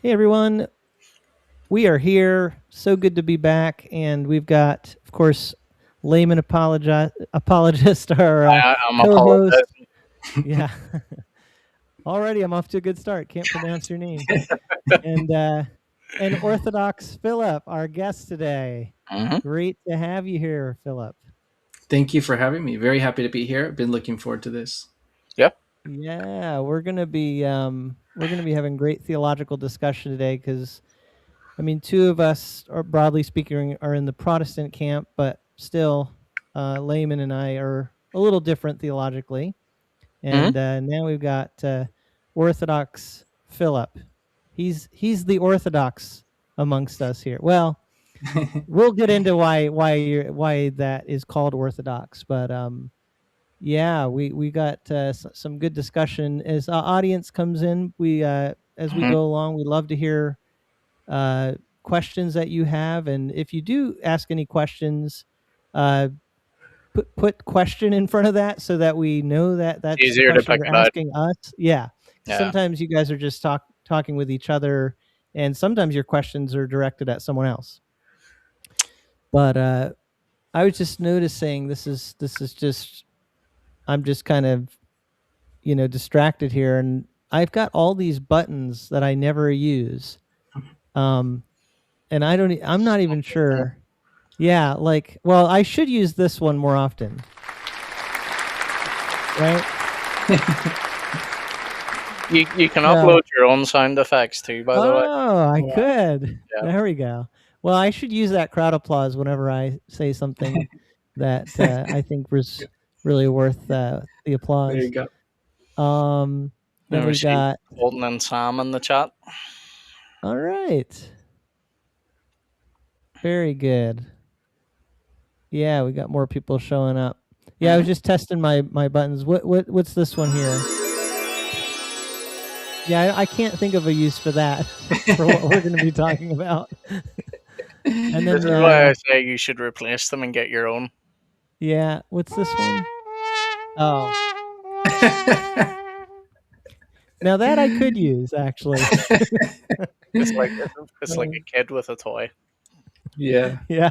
Hey everyone, we are here. So good to be back, and we've got, of course, Layman apologist, our I'm co-host. apologizing. Yeah, already I'm off to a good start. Can't pronounce your name. And Orthodox Philip, our guest today. Hmm. Great to have you here, Philip. Thank you for having me. Very happy to be here. I've been looking forward to this. Yep. Yeah, we're gonna be having great theological discussion today because I mean, two of us, are, broadly speaking, are in the Protestant camp, but still, Layman and I are a little different theologically. Hmm. And now we've got Orthodox Philip. He's the Orthodox amongst us here. Well, we'll get into why that is called Orthodox, but yeah, we got some good discussion as the audience comes in. We as we Hmm. go along, we love to hear uh, questions that you have. And if you do ask any questions, uh, put question in front of that so that we know that It's that's the easier to question pick you're it out. asking us. Yeah. Yeah. Sometimes you guys are just talking with each other, and sometimes your questions are directed at someone else. But I was just noticing this is just I'm just kind of distracted here, and I've got all these buttons that I never use. Um, and I'm not even sure. Yeah, well, I should use this one more often, right? You can So, upload your own sound effects too, by the way. I Yeah. could. Yeah. There we go. Well, I should use that crowd applause whenever I say something that I think was really worth the There you applause. go. Um, then And we we've see got. Colton and Sam in the chat. All right. Very good. Yeah, we got more people showing up. Yeah, I was Hmm. just testing my buttons. What's this one here? Yeah, I can't think of a use for that for what we're going to be talking about. And This then, is why I say you should replace them and get your own. yeah, what's this one? Oh, now that I could use actually. It's like a kid with a toy. Yeah. Yeah.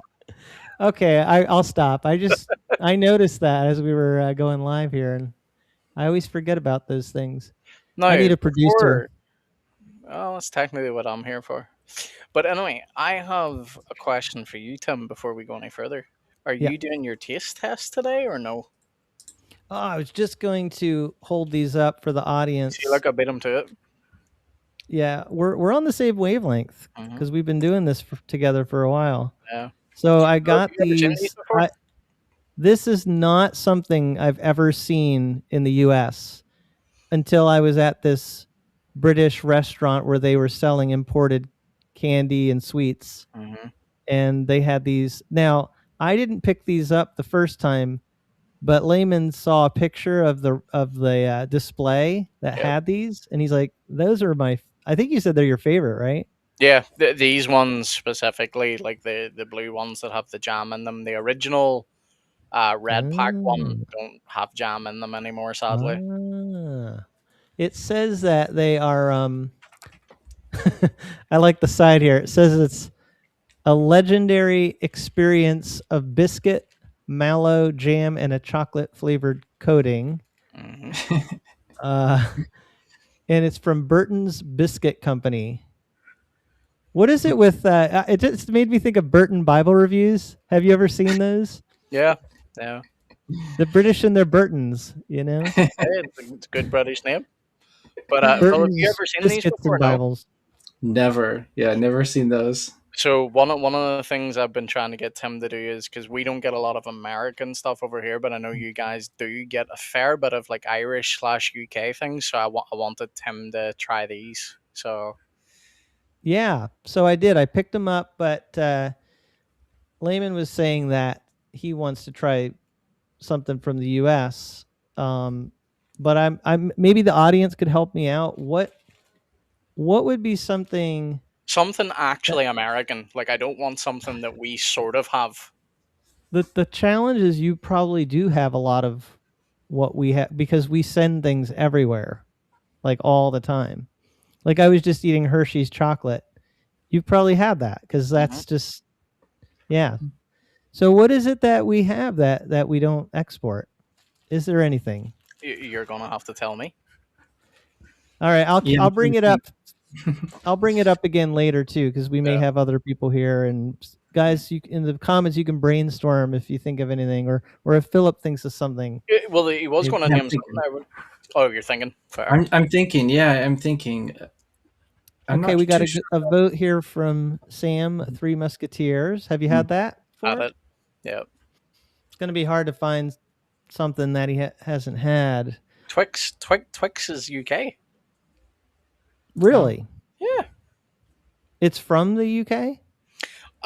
Okay, I'll stop. I noticed that as we were going live here, and I always forget about those things. I Now, need a producer. before, oh, that's technically what I'm here for. But anyway, I have a question for you, Tim. Before we go any further, are Yeah. you doing your taste test today or no? Oh, I was just going to hold these up for the See, audience. like I beat him to it. Yeah, we're on the same wavelength Hmm. because we've been doing this together for a while. Yeah. So I So have got you ever seen these these. before? This is not something I've ever seen in the US until I was at this British restaurant where they were selling imported candy and sweets. Hmm. And they had these. Now, I didn't pick these up the first time, but Layman saw a picture of the display that Yep. had these, and he's like, "Those are my." I think you said they're your favorite, right? Yeah, these ones specifically, like the blue ones that have the jam in them. The original red pack one Oh, don't have jam in them anymore, sadly. ah. It says that they are. I like the side here. It says it's a legendary experience of biscuit, mallow, jam, and a chocolate flavored coating. Hmm. Uh, and it's from Burton's Biscuit Company. What is it with? It just made me think of Burton Bible reviews. Have you ever seen those? Yeah, yeah. The British and their Burtons, you know? Hey, it's a good British name. But Philip, you Burton's ever seen these Biscuits and before? No. Bibles. Never. Yeah, never seen those. So one of the things I've been trying to get Tim to do is because we don't get a lot of American stuff over here, but I know you guys do get a fair bit of like Irish/UK things. So I wanted Tim to try these. So Yeah, so I did. I picked them up, but Layman was saying that he wants to try something from the U.S. But I'm maybe the audience could help me out. What would be something something that actually American. Like I don't want something that we sort of have. the challenge is you probably do have a lot of what we have because we send things everywhere, like all the time. Like I was just eating Hershey's chocolate. You've probably had that because that's just yeah. So what is it that we have that we don't export? Is there anything? You're gonna have to tell me. All right, Yeah, I'll I'm bring trying to it up. think. I'll bring it up again later too because we may Yeah. have other people here and guys. You in the comments you can brainstorm if you think of anything or if Philip thinks of something. Well, he was Maybe. going to Yeah, I'm name something. thinking. Oh, you're thinking. Fair. I'm thinking. Yeah, I'm thinking. I'm Okay, not we got too sure. a vote here from Sam, Three Musketeers. Have you had that Had before? it. Yeah. It's going to be hard to find something that he hasn't had. Twix is UK. Oh, Really? Yeah. It's from the UK?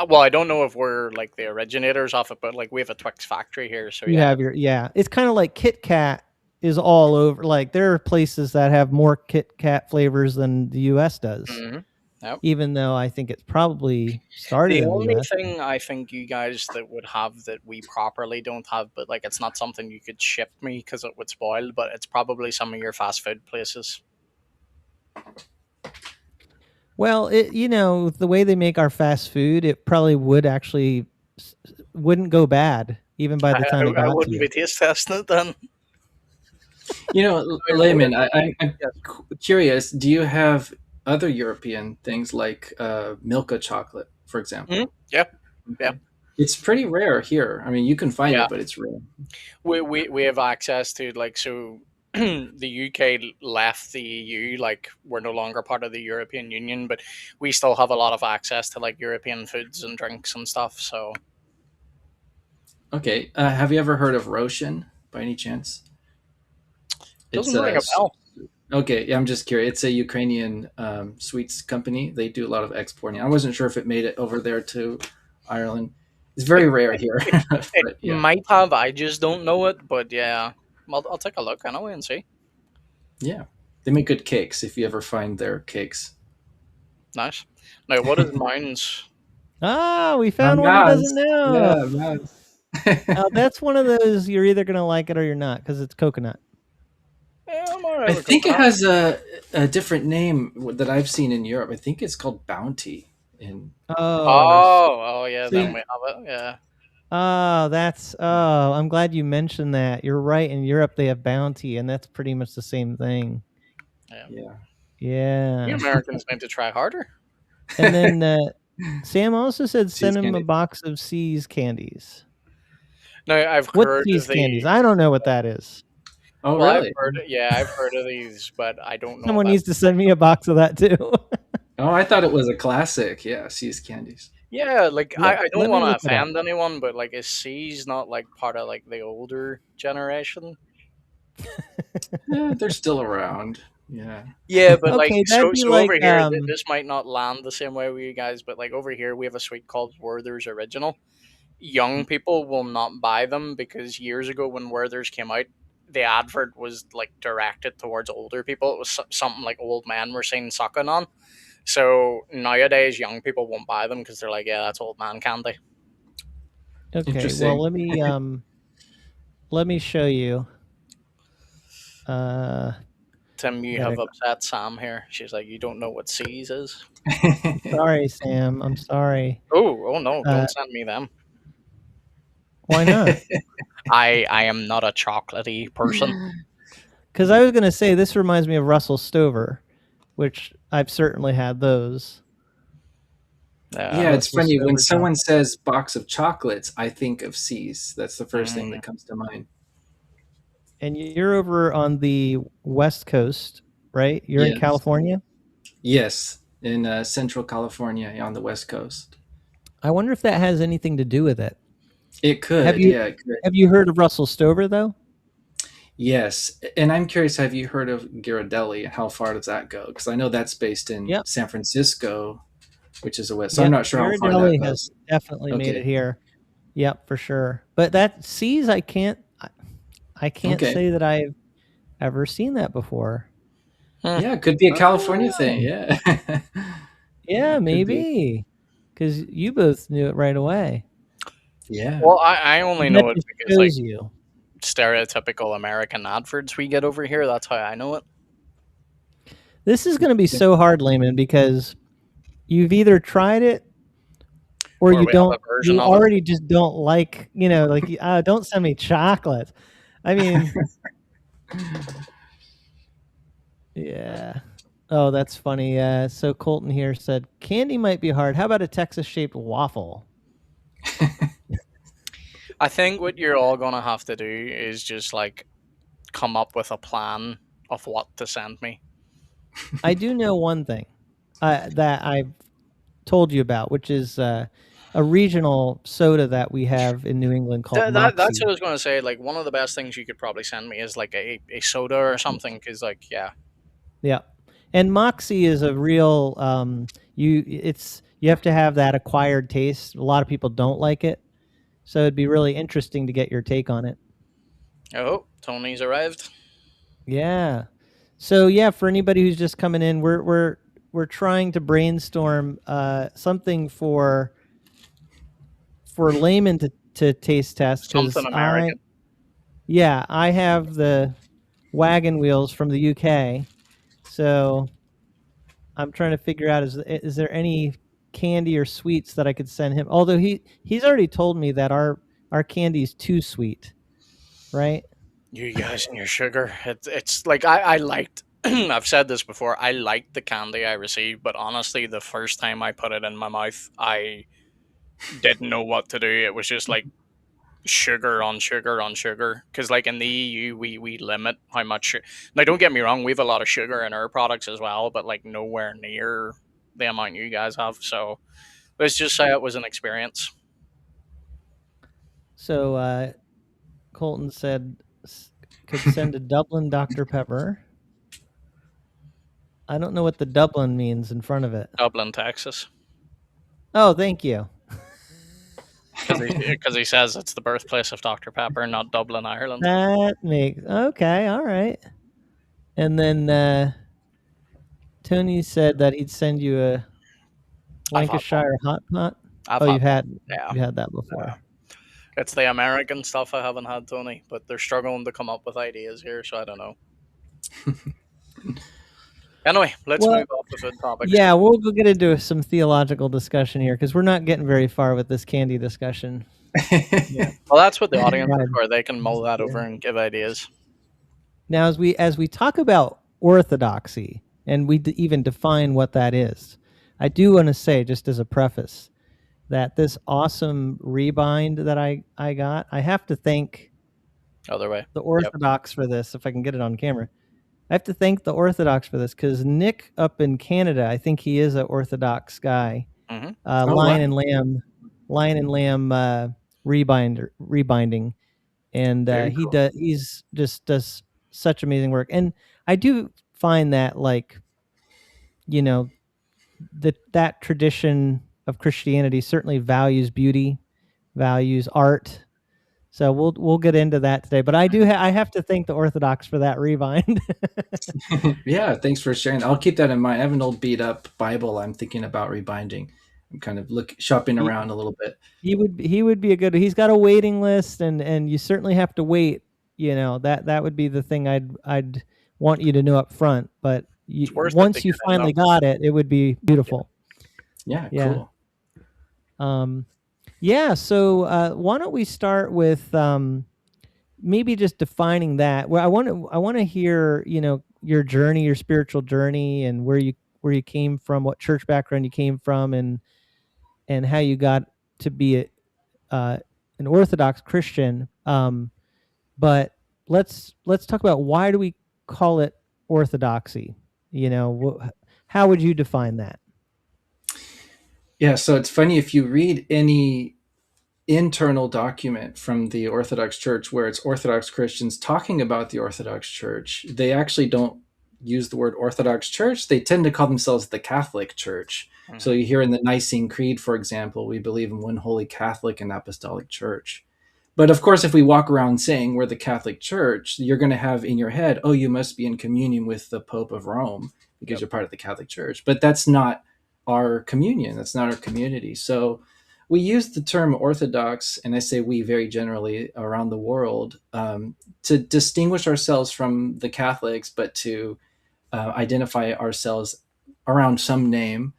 Well, I don't know if we're like the originators of it, but like we have a Twix factory here, so You yeah. have your yeah. It's kind of like Kit Kat is all over. Like there are places that have more Kit Kat flavors than the US does. Mm-hmm. Yep. Even though I think it's probably started The in the only US. thing I think you guys that would have that we properly don't have, but like it's not something you could ship me because it would spoil, but it's probably some of your fast food places. Well, the way they make our fast food, it probably would actually wouldn't go bad even by the time it I got to wouldn't you. be taste testing it then. What Layman, is- I'm yes. curious. Do you have other European things like Milka chocolate, for example? Yeah. Yeah. Okay. It's pretty rare here. I mean, you can find Yeah. it, but it's rare. We have access to like so the UK left the EU, like we're no longer part of the European Union, but we still have a lot of access to like European foods and drinks and stuff. So Okay. Have you ever heard of Roshan by any chance? It's doesn't ring a a bell. okay. Yeah, I'm just curious. It's a Ukrainian sweets company. They do a lot of exporting. I wasn't sure if it made it over there to Ireland. It's very rare here, It but yeah, might have, I just don't know it, but yeah. I'll take a look anyway and see. yeah. They make good cakes if you ever find their cakes. Nice. Now what is Mounds? Ah, we found one he doesn't know. Yeah, man. That's one of those you're either gonna like it or you're not because it's coconut. Yeah, I'm alright I with think it coconut. has a different name that I've seen in Europe. I think it's called Bounty. In Oh yeah, so then we have it. Yeah. I'm glad you mentioned that. You're right. In Europe, they have Bounty, and that's pretty much the same thing. Yeah. yeah. You Yeah. Americans need to try harder. And then Sam also said Seeds send him a candy. box of C's candies. Now I've What heard C's the candies? I don't know what that is. Oh, well, really? I've heard of these, but I don't know Someone about. needs to send me a box of that too. Oh, I thought it was a classic. Yeah, Seeds candies. Yeah, like I Let don't me want to look it up. offend anyone, but like is C's not like part of like the older generation? Yeah, they're still around. Yeah. Yeah, but like Okay, that'd be so like over here, this might not land the same way with you guys, but like over here we have a sweet called Werther's Original. Young people will not buy them because years ago when Werther's came out, the advert was like directed towards older people. It was something like old men were seen sucking on. So nowadays, young people won't buy them because they're like, yeah, that's old man candy. okay. Interesting. Well, let me show you. Tim, you Gotta have upset Sam here. She's like, you don't know what C's is. Sorry, Sam. I'm sorry. Oh no! Uh, Don't send me them. Why not? I am not a chocolatey person. Because I was going to say this reminds me of Russell Stover, which I've certainly had those. Yeah, it's Russell funny when Stover someone chocolate. says box of chocolates, I think of C's. That's the first thing Mm. that comes to mind. And you're over on the West Coast, right? You're in Yes. California. Yes, in Central California on the West Coast. I wonder if that has anything to do with it. It could. Have you Yeah, it could. have you heard of Russell Stover though? Yes, and I'm curious. Have you heard of Ghirardelli? How far does that go? Because I know that's based in Yep. San Francisco, which is a west. So Yep. I'm not sure how far that Ghirardelli goes. has definitely made it Okay. here. Yep, for sure. But that C's, I can't Okay. say that I've ever seen that before. Yeah, it could be a California thing. Yeah. Yeah, Could be. maybe. Because you both knew it right away. Yeah. Well, I only That know it just because like shows you. stereotypical American adverts we get over here. That's how I know it. This is going to be so hard, Layman, because you've either tried it or Or you we have a don't. version You of it. already just don't like, like don't send me chocolate. I mean, yeah. Oh, that's funny. So Colton here said candy might be hard. How about a Texas shaped waffle? I think what you're all gonna have to do is just like come up with a plan of what to send me. I do know one thing that I've told you about, which is a regional soda that we have in New England called That's what Moxie. I was gonna say. Like one of the best things you could probably send me is like a soda or something. Because like yeah, Yeah, and Moxie is a real you have to have that acquired taste. A lot of people don't like it, so it'd be really interesting to get your take on it. oh Tony's arrived. Yeah. So yeah, for anybody who's just coming in, we're trying to brainstorm something for Layman to taste test Something because American. I have the wagon wheels from the UK, so I'm trying to figure out is there any candy or sweets that I could send him? Although he's already told me that our candy is too sweet, right? You guys and your sugar. It's like I liked. I've said this before. I liked the candy I received, but honestly, the first time I put it in my mouth, I didn't know what to do. It was just like sugar on sugar on sugar. Because like in the EU, we limit how much. Now, don't get me wrong. We have a lot of sugar in our products as well, but like nowhere near the amount you guys have. So let's just say it was an experience. So Colton said could send a Dublin Dr Pepper. I don't know what the Dublin means in front of it. Dublin, Texas. Oh, thank you. Because he says it's the birthplace of Dr Pepper, not Dublin, Ireland. That makes okay. All right. And then Tony said that he'd send you a I've had one. Lancashire hot pot. I've Oh, had one. Yeah. you had that Yeah. before. It's the American stuff I haven't had, Tony, but they're struggling to come up with ideas here, so I don't know. Anyway, let's Well, move off the food topics. yeah, we'll get into some theological discussion here because we're not getting very far with this candy discussion. Yeah. Well, that's what the audience is Right. for. They can mull that over Yeah. and give ideas. Now, as we talk about orthodoxy and we even define what that is, I do want to say, just as a preface, that this awesome rebind that I got, I have to thank Other way. the Orthodox for this. If I can get it on camera, I have to thank the Orthodox for this because Nick up in Canada, I think he is an Orthodox guy. Mm-hmm. Lion and Lamb rebinding, and Very he cool. he's just does such amazing work. And I do find that like that tradition of Christianity certainly values beauty, values art. So we'll get into that today. But I have to thank the Orthodox for that rebind. Yeah, thanks for sharing. I'll keep that in mind. I have an old beat up Bible I'm thinking about rebinding. I'm kind of shopping he, around a little bit. he would be a good. He's got a waiting list, and you certainly have to wait. That would be the thing I'd want you to know up front. But It's worth it to once you get it finally up. got it, it would be beautiful. Yeah, Yeah. cool. Yeah. So why don't we start with maybe just defining that? Well, I want to hear your journey, your spiritual journey, and where you came from, what church background you came from, and how you got to be an Orthodox Christian. But let's talk about why do we call it orthodoxy? How would you define that? Yeah, so it's funny if you read any internal document from the Orthodox Church where it's Orthodox Christians talking about the Orthodox Church, they actually don't use the word Orthodox Church. They tend to call themselves the Catholic Church. Mm-hmm. So you hear in the Nicene Creed, for example, we believe in one holy Catholic and Apostolic Church. But of course, if we walk around saying we're the Catholic Church, you're going to have in your head, oh, you must be in communion with the Pope of Rome because you're part of the Catholic Church. But that's not our communion. That's not our community. So we use the term Orthodox, and I say we very generally around the world, to distinguish ourselves from the Catholics, but to identify ourselves around some name.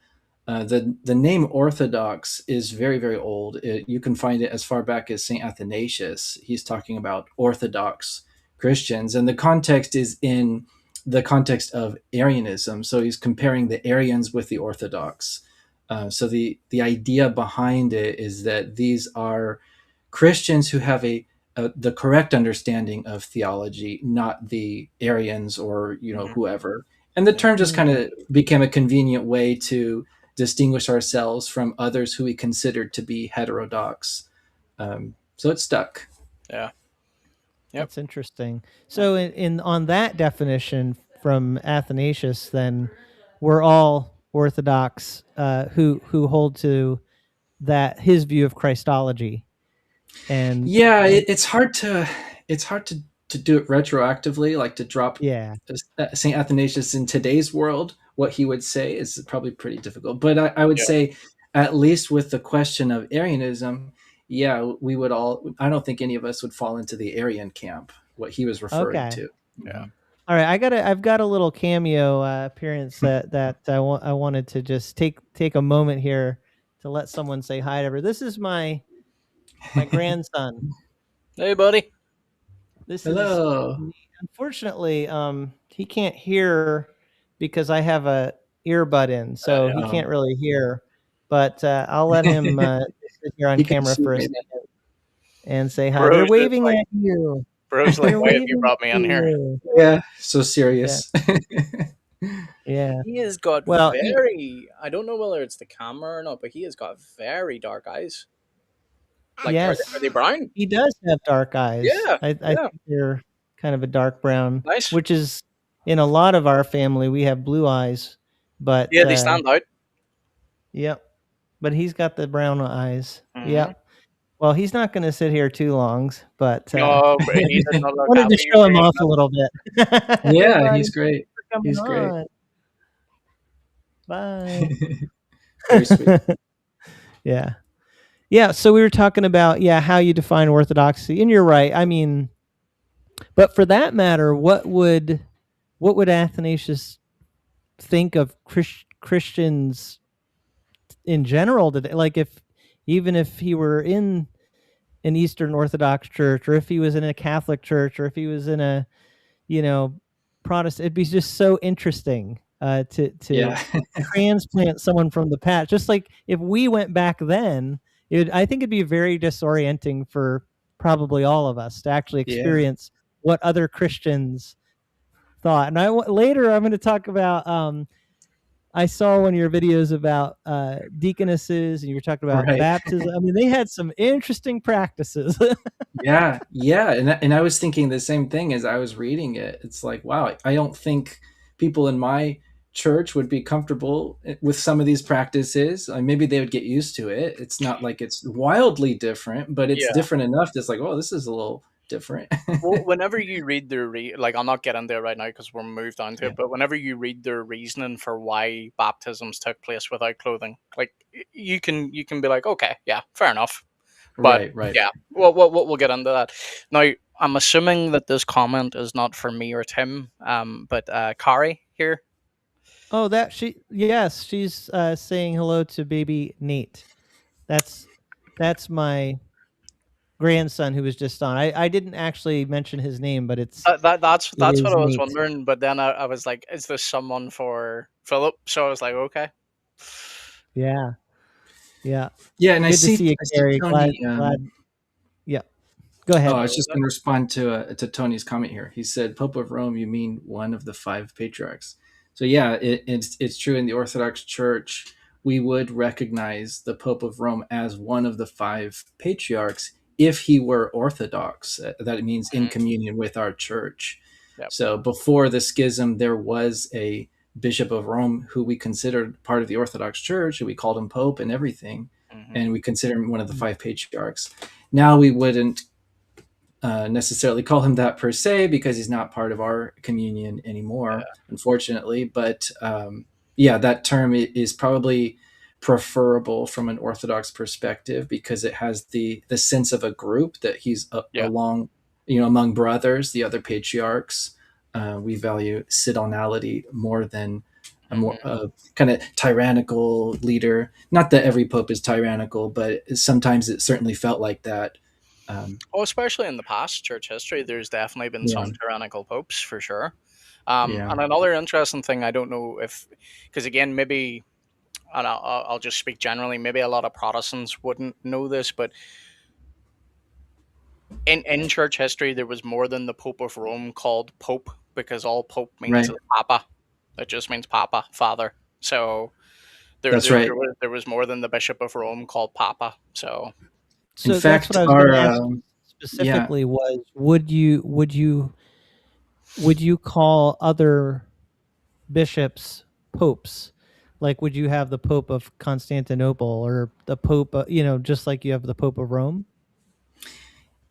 The name Orthodox is very, very old. You can find it as far back as Saint Athanasius. He's talking about Orthodox Christians, and the context is in the context of Arianism. So he's comparing the Arians with the Orthodox. So the idea behind it is that these are Christians who have the correct understanding of theology, not the Arians or Mhm. whoever. And the Yeah. term just kind of became a convenient way to distinguish ourselves from others who we considered to be heterodox. So it stuck. Yeah. Yep. That's interesting. So in on that definition from Athanasius, then we're all Orthodox who hold to that his view of Christology. And Yeah, it's hard to do it retroactively, like to drop yeah. Saint Athanasius in today's world. What he would say is probably pretty difficult. But I would Yeah. say, at least with the question of Arianism, yeah, we would all. I don't think any of us would fall into the Arian camp. What he was referring Okay. to. Yeah. All right, I've got a little cameo appearance that I wanted to just take a moment here to let someone say hi to her. This is my grandson. Hey, buddy. This is Hello. unfortunately he can't hear because I have a earbud in, so he Yeah. can't really hear. But I'll let him sit here on He can camera see for a maybe. second and say hi. They're Bro's just waving like, at you. bro's like, They're why have you waving brought at me on here? you. Yeah, so Yeah, serious. yeah. He has got Well, I don't know whether it's the camera or not, but he has got very dark eyes. Like, are they yes, brown? he does have dark eyes. Yeah. I Yeah. think they're kind of a dark brown, Nice. which is in a lot of our family we have blue eyes, but Yeah, they stand out. yep. But he's got the brown eyes. Mm-hmm. Yep. Well, he's not going to sit here too long, but No, but he does not look wanted to happy show him doing off a that. little bit. Hey, Yeah, buddy, he's thanks great. for coming He's great. on. Bye. Very sweet. Yeah. Yeah. So we were talking about, how you define orthodoxy. And you're right. I mean, but for that matter, what would Athanasius think of Christians in general today? Like even if he were in an Eastern Orthodox church, or if he was in a Catholic church, or if he was in a, you know, Protestant, it'd be just so interesting to Yeah. transplant someone from the past. Just like if we went back then, I think it'd be very disorienting for probably all of us to actually Yeah. experience what other Christians thought. And later I'm going to talk about. I saw one of your videos about deaconesses, and you were talking about Right. baptism. I mean, they had some interesting practices. Yeah. Yeah. And I was thinking the same thing as I was reading it. It's like, wow, I don't think people in my church would be comfortable with some of these practices. Maybe they would get used to it. It's not like it's wildly different, but it's Yeah. different enough that's like, oh, this is a little different. Well, whenever you read their like, I'll not get into it right now because we're moved on to Yeah. it. But whenever you read their reasoning for why baptisms took place without clothing, like, you can be like, okay, yeah, fair enough. But Right. Right. yeah, we'll get into that. Now, I'm assuming that this comment is not for me or Tim, but Kari here. Oh, she's saying hello to baby Nate. That's my grandson who was just on. I didn't actually mention his name, but it That's what is I was Nate. wondering. But then I was like, is this someone for Philip? So I was like, okay. Yeah, yeah. Yeah. And I Good to see, see you, I see Gary. Tony. Glad. Yeah. Go Oh, ahead. I Sorry, was what was just that? going to respond to Tony's comment here. He said, "Pope of Rome, you mean one of the five patriarchs?" So yeah, it's true in the Orthodox Church. We would recognize the Pope of Rome as one of the five patriarchs if he were Orthodox. That means in Mhm. communion with our church. Yep. So before the schism, there was a Bishop of Rome who we considered part of the Orthodox Church, and we called him Pope and everything, Hmm. and we consider him one of the five patriarchs. Now we wouldn't necessarily call him that per se because he's not part of our communion anymore, Yeah. unfortunately. But yeah, that term is probably preferable from an Orthodox perspective because it has the sense of a group that he's Yeah. along, among brothers, the other patriarchs. We value synodality more than a more Hmm. kind of tyrannical leader. Not that every pope is tyrannical, but sometimes it certainly felt like that. Well, especially in the past church history, there's definitely been Yeah, some tyrannical popes for sure. yeah, And another interesting thing, I don't know if, because again, maybe, and I'll just speak generally, maybe a lot of Protestants wouldn't know this, but in church history, there was more than the Pope of Rome called Pope, because all Pope means right. is Papa. It just means Papa, Father. So That's right. there was more than the Bishop of Rome called Papa. So In So that's what fact, I was going our to ask yeah, specifically was would you call other bishops popes? Like, would you have the Pope of Constantinople or the Pope, just like you have the Pope of Rome?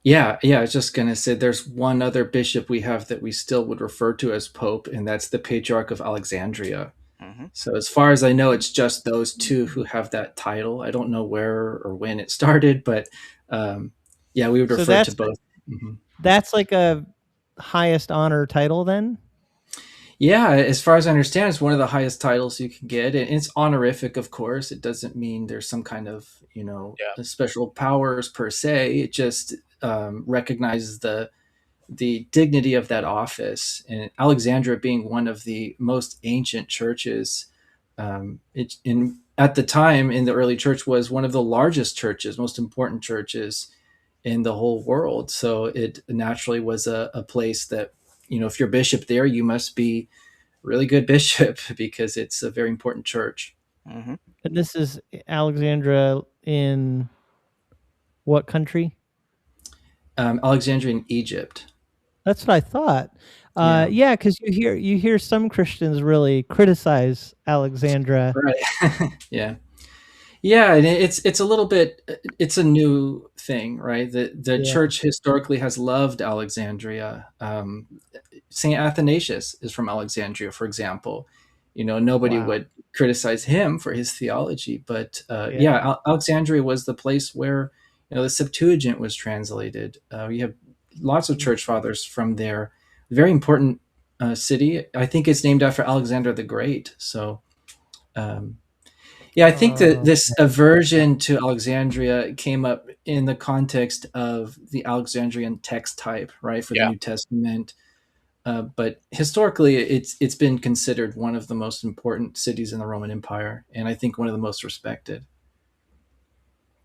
yeah. I was just gonna say there's one other bishop we have that we still would refer to as pope, and that's the Patriarch of Alexandria. mhm. So as far as I know, it's just those two who have that title. I don't know where or when it started, but um, yeah, we would So refer to that's both. Mhm. that's like a highest honor title then? Yeah, as far as I understand, it's one of the highest titles you can get, and it's honorific, of course. It doesn't mean there's some kind of Yeah. special powers per se. It just recognizes the dignity of that office. And Alexandria being one of the most ancient churches, it in at the time in the early church was one of the largest churches, most important churches in the whole world. So it naturally was a place that, if you're bishop there, you must be a really good bishop because it's a very important church. Hmm. And this is Alexandria in what country? Alexandria in Egypt. That's what I thought. Yeah. Yeah, because you hear some Christians really criticize Alexandria. Right. Yeah. Yeah, and it's a little bit it's a new thing, right? The Yeah. church historically has loved Alexandria. Saint Athanasius is from Alexandria, for example. Nobody Wow. would criticize him for his theology, but yeah, Yeah. Alexandria was the place where the Septuagint was translated. We have lots of church fathers from there. Very important city. I think it's named after Alexander the Great. So. Yeah, I think that this Yeah. aversion to Alexandria came up in the context of the Alexandrian text type, right, for the Yeah. New Testament. But historically, it's been considered one of the most important cities in the Roman Empire, and I think one of the most respected.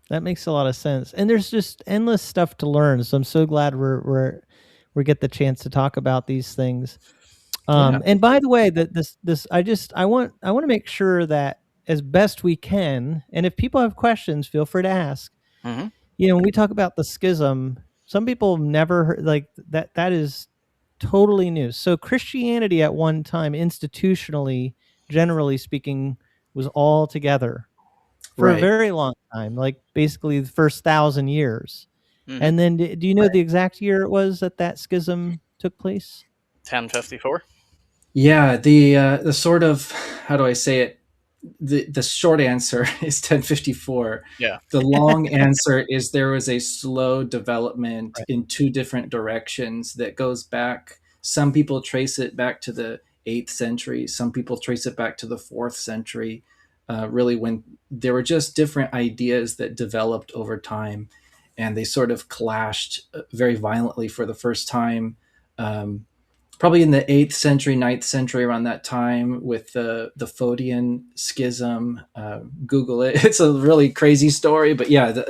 That makes a lot of sense. And there's just endless stuff to learn. So I'm so glad we get the chance to talk about these things. Yeah, And by the way, that this I want to make sure that as best we can, and if people have questions, feel free to ask. Hmm. When we talk about the schism, some people have never heard like that. That is totally new. So Christianity at one time, institutionally, generally speaking, was all together for a right. very long time, like basically the first 1,000 years. Hmm. And then, do you know the exact year it was that that schism took place? 1054. Yeah, the sort of, how do I say it? The short answer is 1054. Yeah. The long answer is there was a slow development Right. in two different directions that goes back. Some people trace it back to the 8th century. Some people trace it back to the 4th century. Really, when there were just different ideas that developed over time, and they sort of clashed very violently for the first time. Um, Probably in the 8th century, 9th century, around that time, with the Photian schism. Google it. It's a really crazy story, but yeah,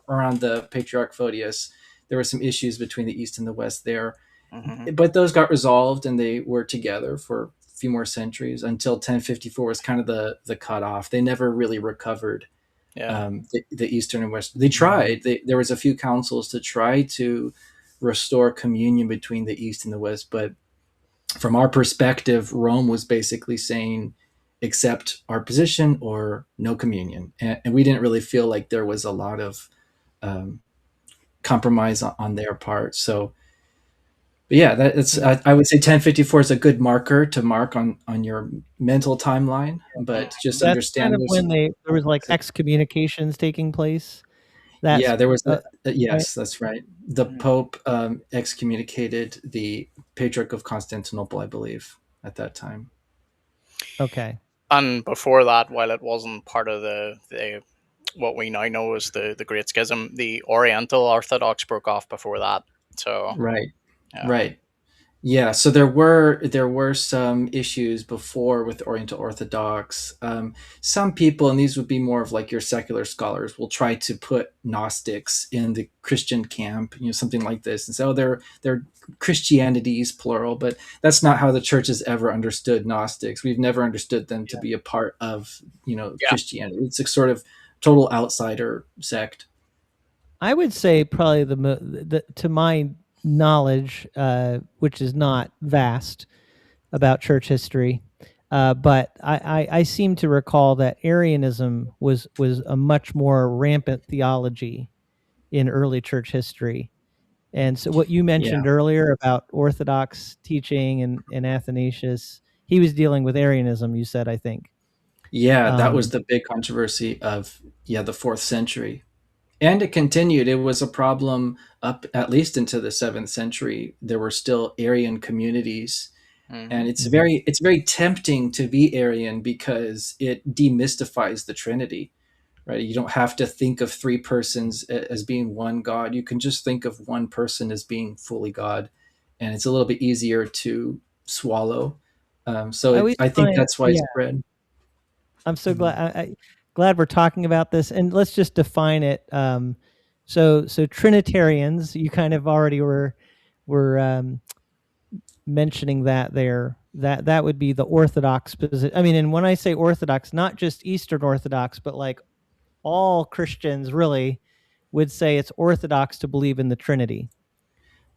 around the Patriarch Photius, there were some issues between the East and the West there, Hmm. but those got resolved and they were together for a few more centuries until 1054 was kind of the cutoff. They never really recovered. Yeah. The Eastern and West. They tried. There was a few councils to try to restore communion between the East and the West, but from our perspective, Rome was basically saying, accept our position or no communion. And we didn't really feel like there was a lot of um, compromise on their part. So, but yeah, that's Yeah. I would say 1054 is a good marker to mark on your mental timeline. Mhm. But just That's kind understand of there's when there was like excommunications taking place. That's Yeah, there was right. yes, that's right. The Mhm. Pope excommunicated the Patriarch of Constantinople, I believe, at that time. Okay. And before that, while it wasn't part of the what we now know as the Great Schism, the Oriental Orthodox broke off before that. So Right, yeah, right. Yeah, so there were some issues before with Oriental Orthodox. Some people, and these would be more of like your secular scholars, will try to put Gnostics in the Christian camp, something like this, and so they're Christianities plural, but that's not how the church has ever understood Gnostics. We've never understood them to be a part of yeah, Christianity. It's a sort of total outsider sect. I would say probably to my knowledge, which is not vast about church history, but I seem to recall that Arianism was a much more rampant theology in early church history. And so what you Yeah. mentioned earlier about Orthodox teaching and Athanasius, he was dealing with Arianism, you said, I think. Yeah, that was Um, the big controversy of the 4th century. And it continued. It was a problem up at least into the 7th century. There were still Arian communities, and hmm it's mhm. very tempting to be Arian because it demystifies the Trinity, right? You don't have to think of three persons as being one God. You can just think of one person as being fully God, and it's a little bit easier to swallow. I always I think find, that's yeah, widespread. I'm so Mhm. glad. Glad we're talking about this, and let's just define it. So Trinitarians, you kind of already were mentioning that there. That would be the Orthodox position. I mean, and when I say Orthodox, not just Eastern Orthodox, but like all Christians really would say it's Orthodox to believe in the Trinity,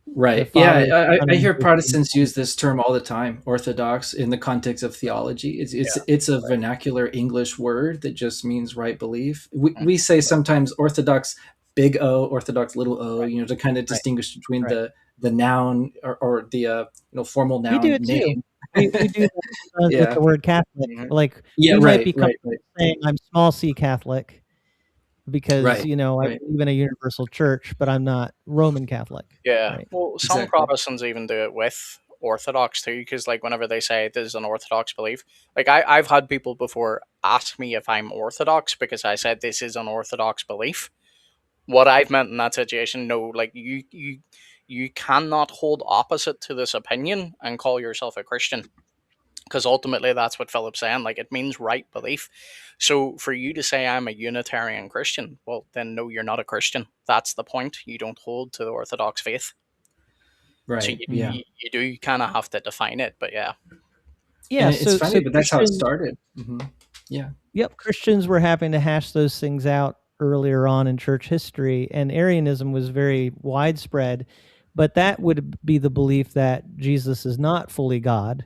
the Right. Yeah, Father, the Son, I and hear the Protestants Holy use this term all the time, orthodox, in the context of theology. yeah, It's a Spirit. vernacular English word that just means right belief. We mhm, say sometimes orthodox big O, orthodox little o, right, to kind of Right, distinguish between right. the noun or the formal We do noun it too. name. We do that sometimes with Yeah. the word Catholic. mhm, Like, Yeah, we might right, be right, comfortable right. saying I'm small C Catholic because, Right. I Right. believe in a universal church, but I'm not Roman Catholic, yeah. right? Well, some Exactly. Protestants even do it with Orthodox too, because like whenever they say this is an Orthodox belief, like I've had people before ask me if I'm Orthodox because I said this is an Orthodox belief. What I've meant in that situation, no, like you cannot hold opposite to this opinion and call yourself a Christian, because ultimately that's what Philip's saying. Like it means right belief. So for you to say I'm a Unitarian Christian, well then no, you're not a Christian. That's the point. You don't hold to the Orthodox faith. So Right. Yeah. Mm. you do kind of have to define it. But yeah, And Yeah, it's so funny, but that's how it Christians, started. Yeah. yep, Christians were having to hash those things out earlier on in church history, and Arianism was very widespread, but that would be the belief that Jesus is not fully God.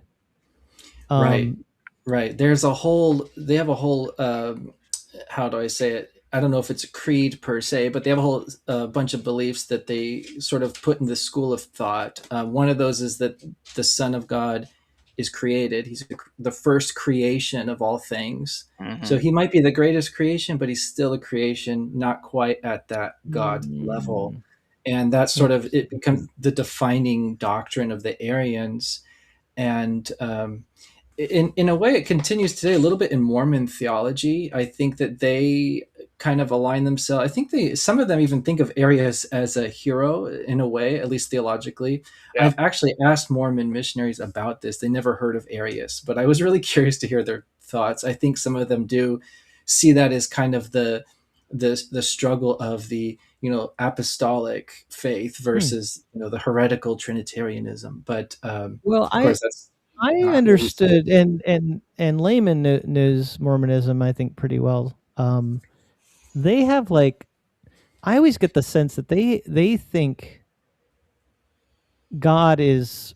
Right. Um, Right. They have a whole, how do I say it? I don't know if it's a creed per se, but they have a whole bunch of beliefs that they sort of put in the school of thought. One of those is that the Son of God is created. He's the first creation of all things. So hmm he might be the greatest creation, but he's still a creation, not quite at that God level. mm, And that's sort of it interesting. becomes the defining doctrine of the Arians. And in a way, it continues today a little bit in Mormon theology. I think that they kind of align themselves. I think some of them even think of Arius as a hero in a way, at least theologically. yeah, I've actually asked Mormon missionaries about this. They never heard of Arius, but I was really curious to hear their thoughts. I think some of them do see that as kind of the struggle of the apostolic faith Hmm. versus the heretical Trinitarianism. But Well, of course, that's I not what we say. understood, and Layman knows Mormonism, I think, pretty well. They have like, I always get the sense that they think God is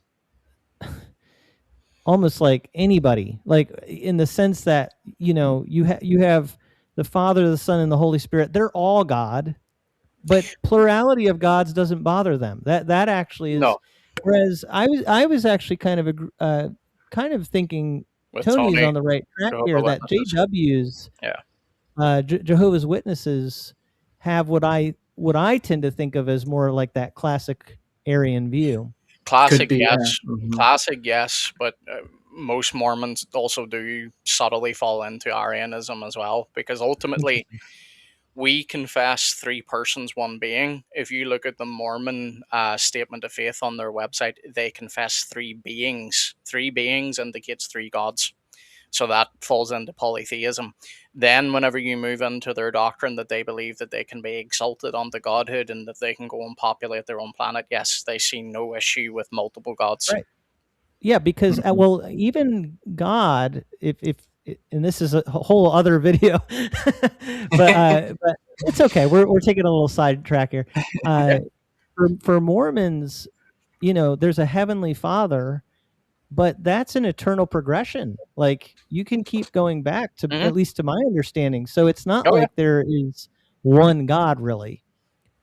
almost like anybody, like in the sense that you have the Father, the Son, and the Holy Spirit. They're all God, but plurality of gods doesn't bother them. That actually is. no, Whereas I was actually kind of thinking with Tony is Tony, on the right track Jehovah here. That Witnesses, JWs, yeah, Jehovah's Witnesses, have what I tend to think of as more like that classic Aryan view. Could Classic, be, yeah. yes. Classic, yes. But most Mormons also do subtly fall into Arianism as well, because ultimately Interesting. we confess three persons, one being. If you look at the Mormon statement of faith on their website, they confess three beings. Three beings indicates three gods. So that falls into polytheism. Then, whenever you move into their doctrine that they believe that they can be exalted onto godhood and that they can go and populate their own planet, yes, they see no issue with multiple gods. Right. Yeah, because Mhm. well, even God, if and this is a whole other video, but it's okay. We're taking a little sidetrack here. Yeah. For Mormons, there's a heavenly Father, but that's an eternal progression. Like you can keep going back to, Mm-hmm. at least to my understanding. So it's not Oh, yeah. like there is one God really,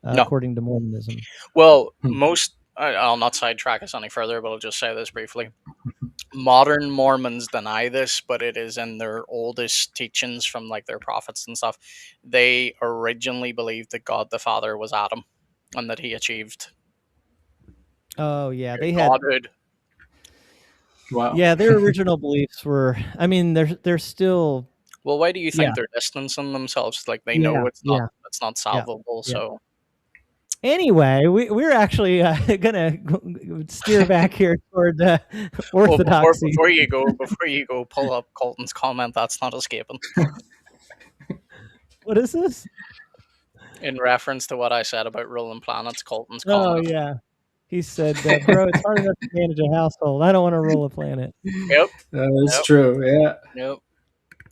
No. according to Mormonism. Well, Hmm. most, I'll not sidetrack us any further, but I'll just say this briefly. Modern Mormons deny this, but it is in their oldest teachings from like their prophets and stuff. They originally believed that God the Father was Adam and that he achieved Oh yeah, they had. godhood. Wow. Yeah, their original beliefs were. I mean, they're still. Well, why do you Yeah, think they're distancing themselves? Like they know yeah, it's not yeah, yeah, salvable. yeah. So Anyway, we're actually gonna steer back here toward well, orthodoxy. before you go, pull up Colton's comment. That's not escaping. What is this? In reference to what I said about ruling planets, Colton's Oh comment. yeah, he said, "Bro, it's hard enough to manage a household. I don't want to rule a planet." Yep. That is Yep. true. Yeah, Yep.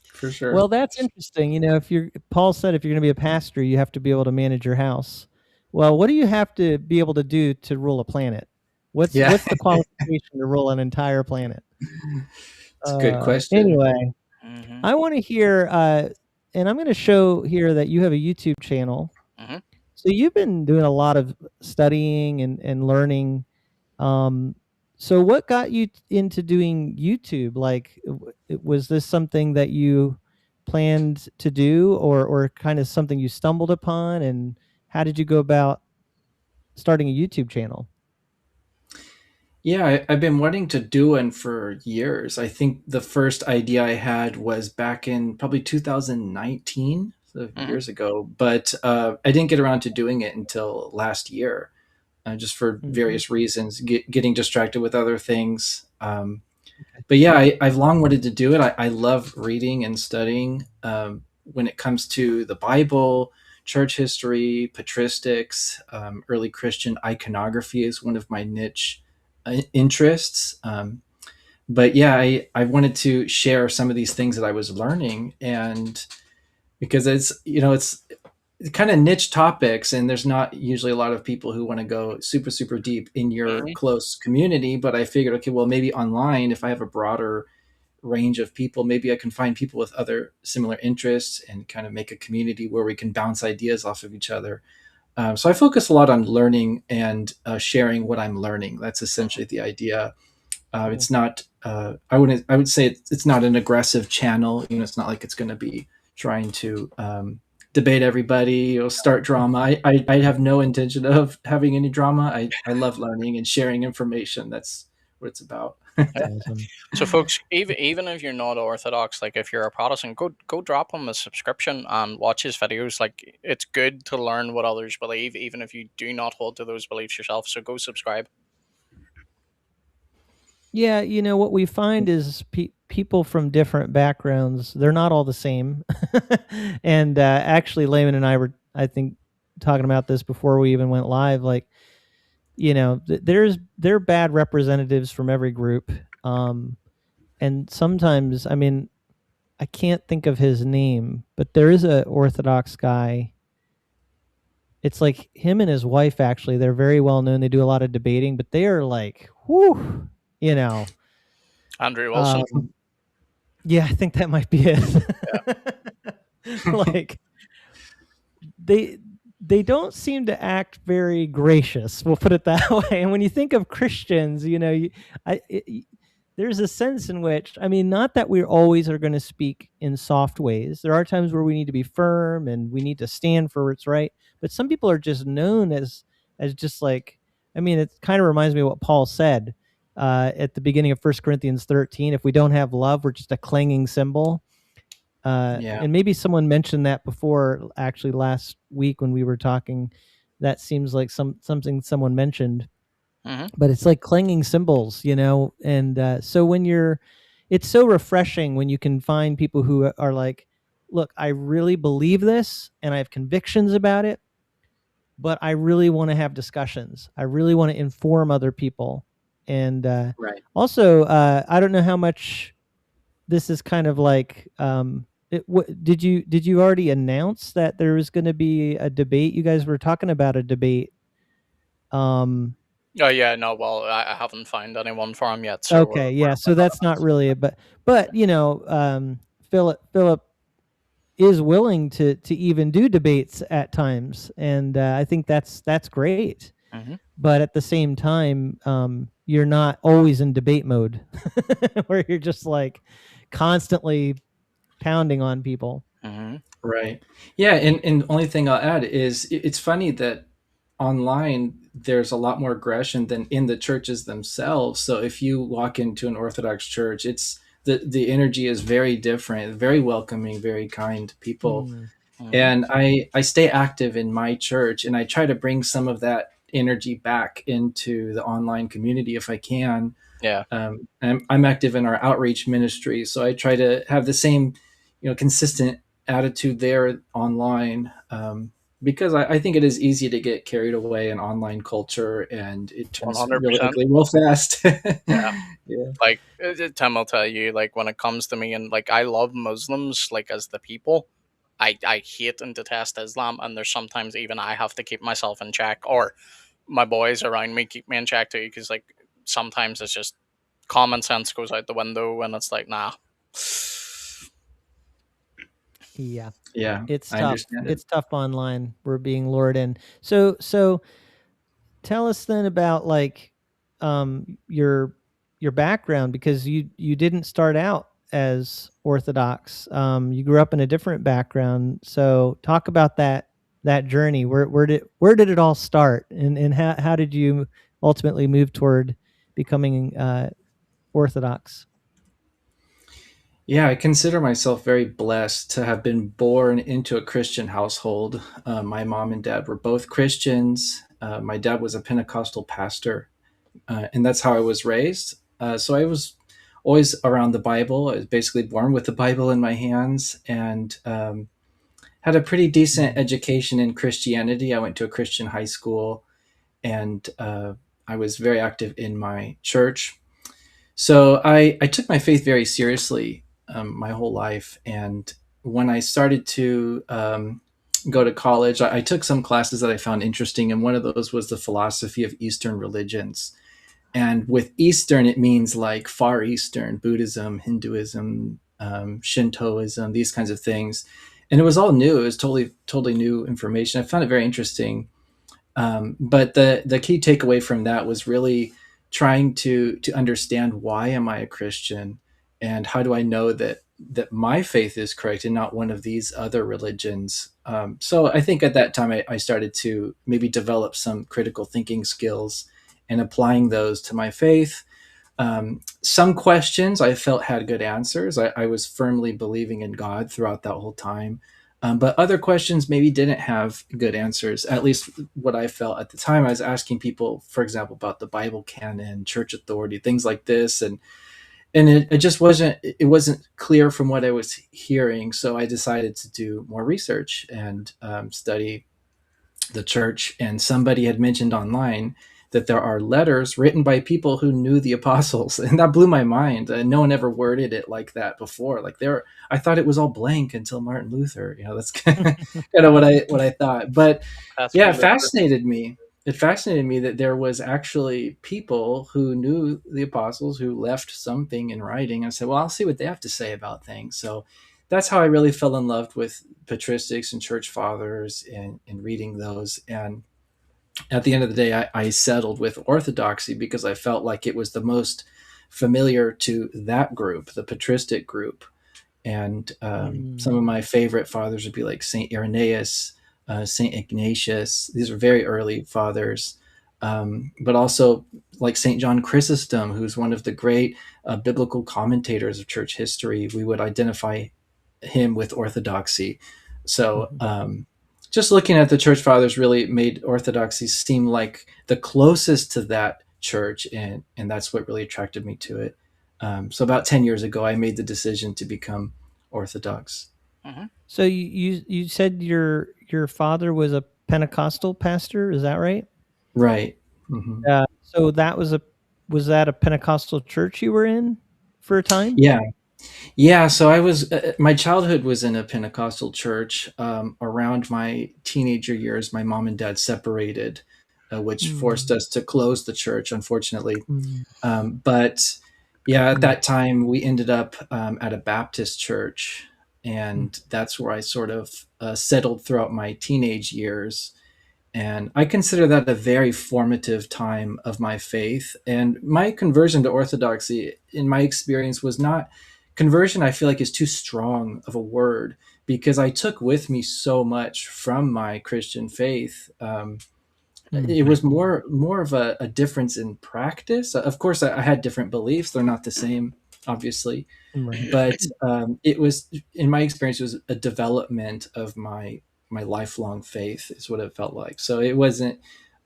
for sure. Well, that's interesting. If Paul said, if you're going to be a pastor, you have to be able to manage your house. Well, what do you have to be able to do to rule a planet? What's Yeah, what's the qualification to rule an entire planet? it's a good question. Anyway, Mm-hmm. I want to hear, and I'm going to show here that you have a YouTube channel. Mm-hmm. So you've been doing a lot of studying and learning. Um, so what got you into doing YouTube? Like, was this something that you planned to do, or kind of something you stumbled upon? And how did you go about starting a YouTube channel? Yeah, I've been wanting to do one for years. I think the first idea I had was back in probably 2019, so Mm-hmm. years ago, but I didn't get around to doing it until last year, just for Mhm. various reasons, getting distracted with other things. Okay. But yeah, I've long wanted to do it. I love reading and studying when it comes to the Bible, church history, patristics, early Christian iconography is one of my niche interests. But yeah, I wanted to share some of these things that I was learning, and because it's kind of niche topics, and there's not usually a lot of people who want to go super super deep in your Mm-hmm. close community. But I figured, okay, well, maybe online, if I have a broader range of people, maybe I can find people with other similar interests and kind of make a community where we can bounce ideas off of each other. So I focus a lot on learning and sharing what I'm learning. That's essentially the idea. Cool. It's not. I would say it's not an aggressive channel. It's not like it's going to be trying to debate everybody or start drama. I have no intention of having any drama. I love learning and sharing information. That's what it's about. That's awesome. So, folks, even if you're not Orthodox, like if you're a Protestant, go drop him a subscription and watch his videos. Like it's good to learn what others believe, even if you do not hold to those beliefs yourself. So go subscribe. Yeah, what we find is people from different backgrounds, they're not all the same. And actually, Layman and I were, I think, talking about this before we even went live. Like, there are bad representatives from every group, and sometimes, I mean, I can't think of his name, but there is a Orthodox guy. It's like him and his wife. Actually, they're very well known. They do a lot of debating, but they are like, whoo, you know. Andrew Wilson. Yeah, I think that might be it. Like they don't seem to act very gracious. We'll put it that way. And when you think of Christians, I there's a sense in which, I mean, not that we always are going to speak in soft ways. There are times where we need to be firm and we need to stand for what's right. But some people are just known as just like, I mean, it kind of reminds me of what Paul said at the beginning of 1 Corinthians 13. If we don't have love, we're just a clanging cymbal. Yeah. And maybe someone mentioned that before, actually last week when we were talking. That seems like something someone mentioned, Hmm. but it's like clanging cymbals, and so it's so refreshing when you can find people who are like, look, I really believe this and I have convictions about it, but I really want to have discussions, I really want to inform other people. And Right. also, I don't know how much this is kind of like, did you already announce that there was going to be a debate? You guys were talking about a debate. um Oh yeah, no. Well, I haven't found anyone for him yet, so Okay, we're yeah. So not that's not announcing really a, but Philip is willing to even do debates at times, and I think that's great. it. Hmm. But at the same time, you're not always in debate mode, where you're just like constantly pounding on people. Hmm. Right. Yeah, and the only thing I'll add is it's funny that online there's a lot more aggression than in the churches themselves. So if you walk into an Orthodox church, it's the energy is very different, very welcoming, very kind people. Mm, Hmm. And I stay active in my church, and I try to bring some of that energy back into the online community if I can. Yeah. I'm active in our outreach ministry, so I try to have the same, consistent attitude there online, because I think it is easy to get carried away in online culture, and it One turns hundred really percent. ugly real fast. Yeah. Yeah. Like Tim will tell you, like when it comes to me, and like I love Muslims, like as the people. I hate and detest Islam, and there's sometimes even I have to keep myself in check, or my boys around me keep me in check too, because like sometimes it's just common sense goes out the window, and it's like nah. yeah, Yeah, it's I tough. understand it. It's tough online. We're being lured in. So tell us then about like your background, because you didn't start out as Orthodox. You grew up in a different background. So talk about that journey. Where did it all start, and how did you ultimately move toward becoming Orthodox? Yeah, I consider myself very blessed to have been born into a Christian household. My mom and dad were both Christians. My dad was a Pentecostal pastor, and that's how I was raised. So I was always around the Bible. I was basically born with the Bible in my hands, and had a pretty decent Mhm. education in Christianity. I went to a Christian high school, and I was very active in my church. So I took my faith very seriously, my whole life. And when I started to go to college, I took some classes that I found interesting. And one of those was the philosophy of Eastern religions. And with Eastern, it means like Far Eastern, Buddhism, Hinduism, Shintoism, these kinds of things. And it was all new. It was totally new information. I found it very interesting. But the key takeaway from that was really trying to understand, why am I a Christian, and how do I know that my faith is correct and not one of these other religions. So I think at that time I started to maybe develop some critical thinking skills and applying those to my faith. Some questions I felt had good answers. I was firmly believing in God throughout that whole time. But other questions maybe didn't have good answers, at least what I felt at the time. I was asking people, for example, about the Bible canon, church authority, things like this. And it just wasn't clear from what I was hearing. So I decided to do more research and study the church. And somebody had mentioned online that there are letters written by people who knew the apostles, and that blew my mind. No one ever worded it like that before. Like there, I thought it was all blank until Martin Luther. That's kind of what I thought. But That's yeah, me, it fascinated me. It fascinated me that there was actually people who knew the apostles who left something in writing. I said, well, I'll see what they have to say about things. So that's how I really fell in love with patristics and church fathers, and reading those. And at the end of the day, I settled with Orthodoxy because I felt like it was the most familiar to that group, the patristic group. And some of my favorite fathers would be like Saint Irenaeus, Saint Ignatius. These are very early fathers, but also like Saint John Chrysostom, who's one of the great biblical commentators of church history. We would identify him with orthodoxy. So just looking at the church fathers really made orthodoxy seem like the closest to that church, and that's what really attracted me to it. So about 10 years ago, I made the decision to become Orthodox. So you said your father was a Pentecostal pastor, is that right? Right. So was that a Pentecostal church you were in for a time? Yeah. So I was my childhood was in a Pentecostal church. Around my teenager years, my mom and dad separated, which forced us to close the church, unfortunately. But yeah, at that time, we ended up at a Baptist church, and that's where I sort of settled throughout my teenage years. And I consider that a very formative time of my faith. And my conversion to Orthodoxy, in my experience, was not conversion. I feel like is too strong of a word, because I took with me so much from my Christian faith. It was more of a difference in practice. Of course, I had different beliefs; they're not the same, obviously. Right. But it was, in my experience, it was a development of my lifelong faith, is what it felt like. So it wasn't.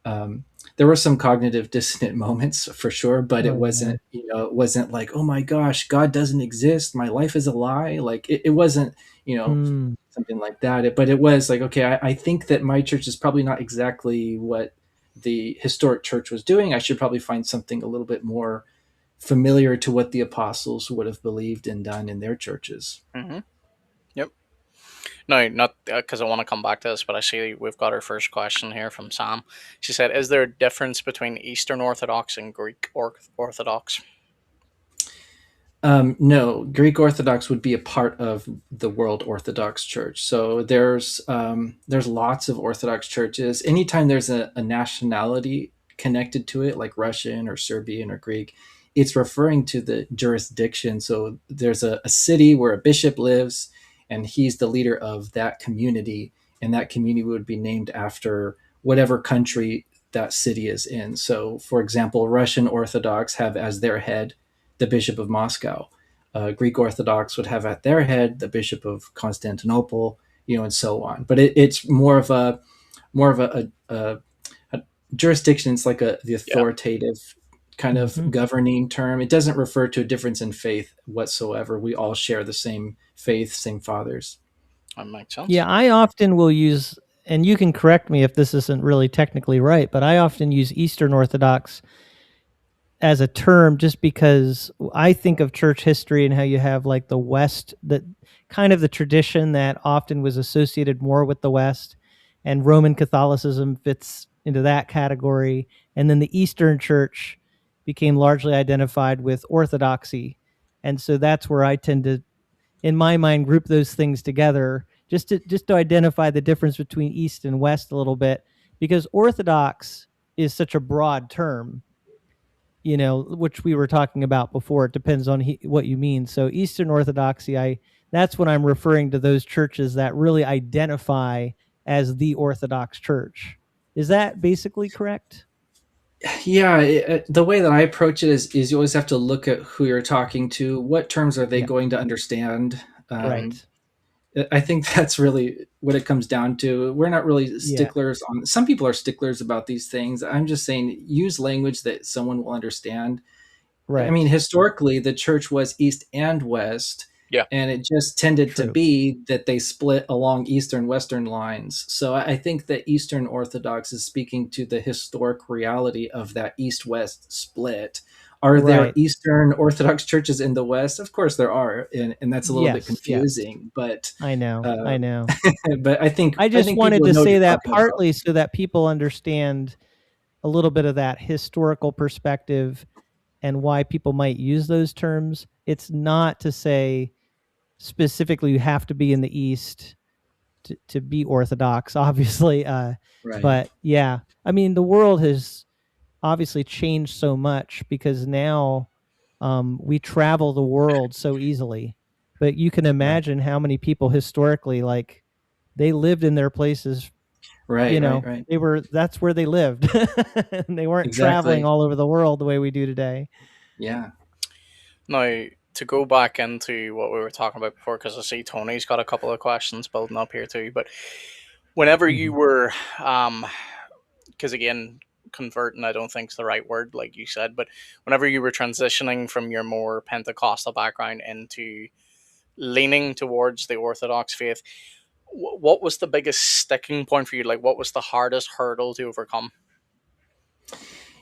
There were some cognitive dissonant moments for sure, but it wasn't. It wasn't like, oh my gosh, God doesn't exist. My life is a lie. Like it wasn't. Something like that. But it was like, okay, I think that my church is probably not exactly what the historic church was doing. I should probably find something a little bit more familiar to what the apostles would have believed and done in their churches. Yep. No, not because I want to come back to this, but I see we've got our first question here from Sam. She said, "Is there a difference between Eastern Orthodox and Greek Orthodox?" No, Greek Orthodox would be a part of the World Orthodox Church. So there's lots of Orthodox churches. Anytime there's a nationality connected to it, like Russian or Serbian or Greek, it's referring to the jurisdiction. So there's a city where a bishop lives, and he's the leader of that community, and that community would be named after whatever country that city is in. So, for example, Russian Orthodox have as their head the Bishop of Moscow. Greek Orthodox would have at their head the Bishop of Constantinople, and so on. But it's more of a jurisdiction. It's like the authoritative kind of governing term. It doesn't refer to a difference in faith whatsoever. We all share the same faith, same fathers. That makes sense. Yeah, I often will use, and you can correct me if this isn't really technically right, but I often use Eastern Orthodox as a term just because I think of church history and how you have like the West, that kind of the tradition that often was associated more with the West, and Roman Catholicism fits into that category. And then the Eastern Church became largely identified with Orthodoxy. And so that's where I tend to, in my mind, group those things together just to identify the difference between East and West a little bit, because Orthodox is such a broad term, which we were talking about before. It depends on what you mean. So Eastern Orthodoxy, that's when I'm referring to those churches that really identify as the Orthodox Church. Is that basically correct? Yeah, the way that I approach it is you always have to look at who you're talking to. What terms are they going to understand? Right. I think that's really what it comes down to. We're not really sticklers on. Some people are sticklers about these things. I'm just saying, use language that someone will understand. Right. I mean, historically, the church was East and West. Yeah. And it just tended to be that they split along Eastern-Western lines. So I think that Eastern Orthodox is speaking to the historic reality of that East-West split. Are there Eastern Orthodox churches in the West? Of course there are, and that's a little bit confusing. But I know. But I think I just wanted to say that partly so that people understand a little bit of that historical perspective and why people might use those terms. It's not to say specifically you have to be in the East to be Orthodox, obviously. But I mean, the world has obviously changed so much, because now We travel the world so easily, but you can Right. imagine how many people historically, like, they lived in their places, Right. Right. Right. that's where they lived. And they weren't traveling Exactly. all over the world the way we do today. Yeah. Now, to go back into what we were talking about before, because I see Tony's got a couple of questions building up here too. But whenever you Mhm. were, because again, converting, I don't think is the right word, like you said, but whenever you were transitioning from your more Pentecostal background into leaning towards the Orthodox faith, what was the biggest sticking point for you? Like, what was the hardest hurdle to overcome?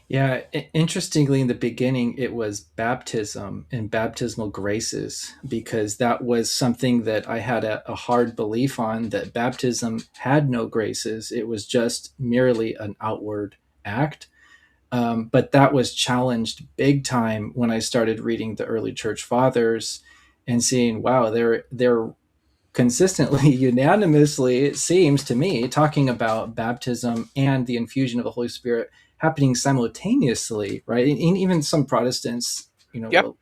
Yeah, interestingly, in the beginning, it was baptism and baptismal graces, because that was something that I had a hard belief on, that baptism had no graces. It was just merely an outward act. But that was challenged big time when I started reading the early church fathers and seeing, wow, they're consistently, unanimously, it seems to me, talking about baptism and the infusion of the Holy Spirit happening simultaneously, right? And even some Protestants, Yep, well,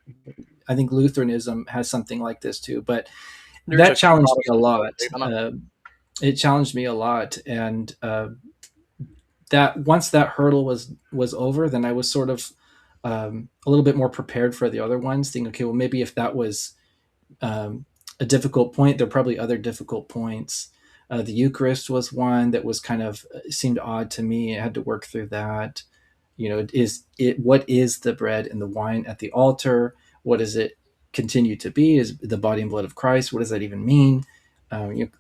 I think Lutheranism has something like this too, but they're that just challenged me a Protestants that lot. believe in it. It challenged me a lot, and that once that hurdle was over, then I was sort of a little bit more prepared for the other ones. Thinking, okay, well, maybe if that was um, a difficult point, there are probably other difficult points. The Eucharist was one that was kind of seemed odd to me. I had to work through that. Is it what is the bread and the wine at the altar? What does it continue to be? Is the body and blood of Christ? What does that even mean?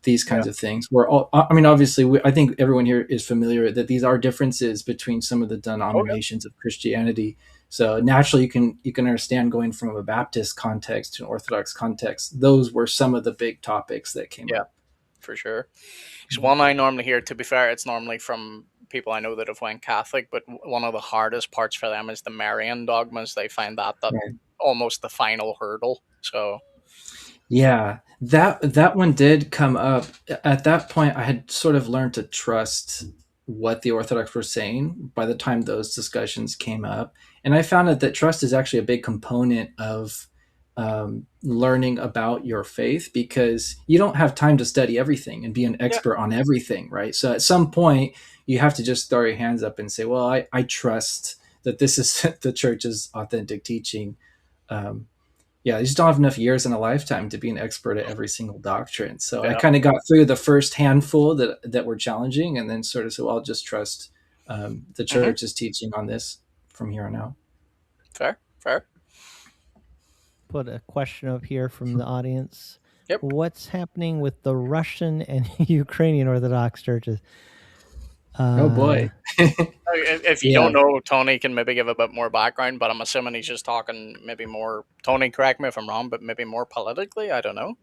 These Yeah. kinds of things. We're all. I mean, obviously, I think everyone here is familiar that these are differences between some of the Oh yeah. denominations of Christianity. So naturally, you can understand, going from a Baptist context to an Orthodox context. Those were some of the big topics that came Yeah, up. for sure. Because one I normally hear, to be fair, it's normally from people I know that have went Catholic, but one of the hardest parts for them is the Marian dogmas. They find that Right. almost the final hurdle. So Yeah, that one did come up. At that point, I had sort of learned to trust what the Orthodox were saying by the time those discussions came up, and I found out that trust is actually a big component of learning about your faith, because you don't have time to study everything and be an yeah, expert on everything, right? So at some point, you have to just throw your hands up and say, "Well, I trust that this is the church's authentic teaching." Um, yeah, you just don't have enough years in a lifetime to be an expert at every single doctrine. So I yeah, kind of got through the first handful that were challenging, and then sort of said, well, I'll just trust the hmm, church is teaching on this from here on out. fair, fair. Put a question up here from the audience. Yep. What's happening with the Russian and Ukrainian Orthodox churches? Oh boy. If you don't Yeah. know, Tony can maybe give a bit more background, but I'm assuming he's just talking maybe more. Tony, correct me if I'm wrong, but maybe more politically. I don't know.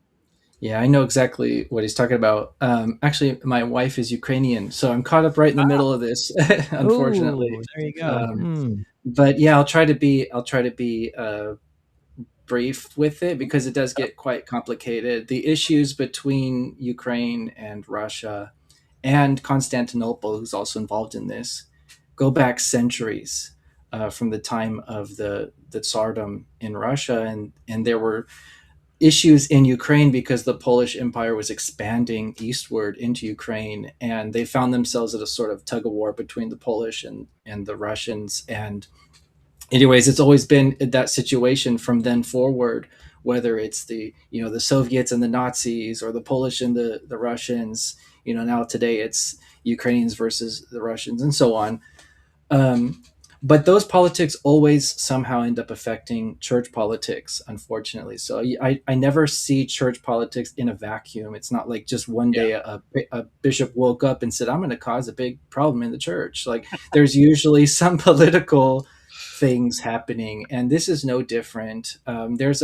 Yeah, I know exactly what he's talking about. Actually, my wife is Ukrainian, so I'm caught up right in the middle of this, unfortunately. Oh, there you go. Um, Hmm. but yeah, I'll try to be brief with it, because it does get quite complicated. The issues between Ukraine and Russia and Constantinople, who's also involved in this, go back centuries, from the time of the Tsardom in Russia, and there were issues in Ukraine because the Polish Empire was expanding eastward into Ukraine, and they found themselves at a sort of tug of war between the Polish and the Russians. And anyways, it's always been that situation from then forward, whether it's the Soviets and the Nazis, or the Polish and the Russians. Now today it's Ukrainians versus the Russians, and so on. um, but those politics always somehow end up affecting church politics, unfortunately. So I never see church politics in a vacuum. It's not like just one Yeah. day a bishop woke up and said, I'm going to cause a big problem in the church. Like, there's usually some political things happening, and this is no different. There's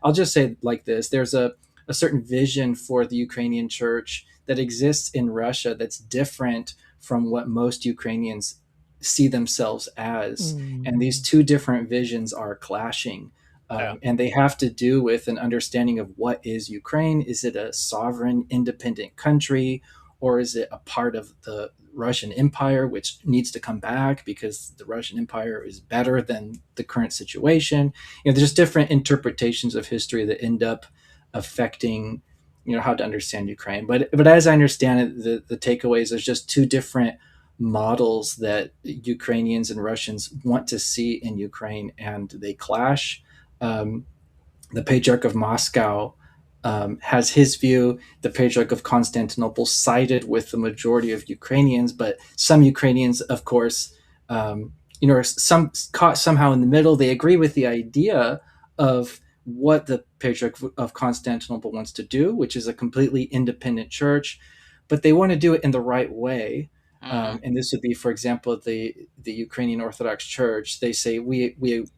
I'll just say it like this: there's a certain vision for the Ukrainian church that exists in Russia that's different from what most Ukrainians see themselves as. And these Mm. two different visions are clashing. Yeah. And they have to do with an understanding of what is Ukraine. Is it a sovereign, independent country, or is it a part of the Russian Empire, which needs to come back because the Russian Empire is better than the current situation. There's different interpretations of history that end up affecting how to understand Ukraine. But as I understand it, the takeaways, there's just two different models that Ukrainians and Russians want to see in Ukraine, and they clash. The Patriarch of Moscow has his view. The Patriarch of Constantinople sided with the majority of Ukrainians, but some Ukrainians, of course, are some caught somehow in the middle. They agree with the idea of what the Patriarch of Constantinople wants to do, which is a completely independent church, but they want to do it in the right way. And this would be, for example, the Ukrainian Orthodox Church. They say we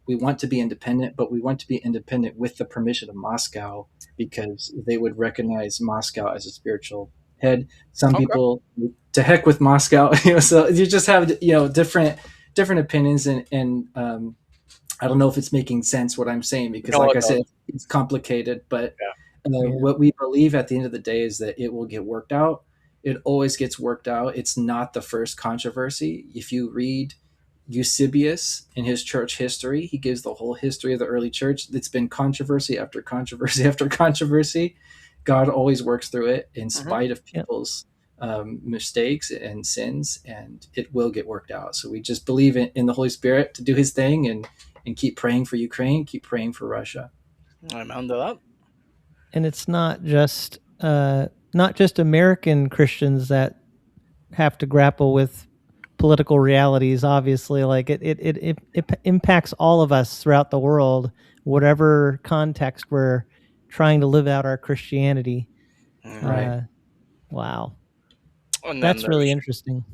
want to be independent, but we want to be independent with the permission of Moscow, because they would recognize Moscow as a spiritual head. Some people, to heck with Moscow. So you just have different opinions, and I don't know if it's making sense what I'm saying, because, like I said, it's complicated. But what we believe at the end of the day is that it will get worked out. It always gets worked out. It's not the first controversy. If you read Eusebius in his church history, he gives the whole history of the early church. It's been controversy after controversy after controversy. God always works through it in spite of people's mistakes and sins, and it will get worked out. So we just believe in the Holy Spirit to do his thing, and keep praying for Ukraine, keep praying for Russia. I'm under that. And it's not just American Christians that have to grapple with political realities. Obviously, like it impacts all of us throughout the world, whatever context we're trying to live out our Christianity. Right. Wow. And that's really interesting.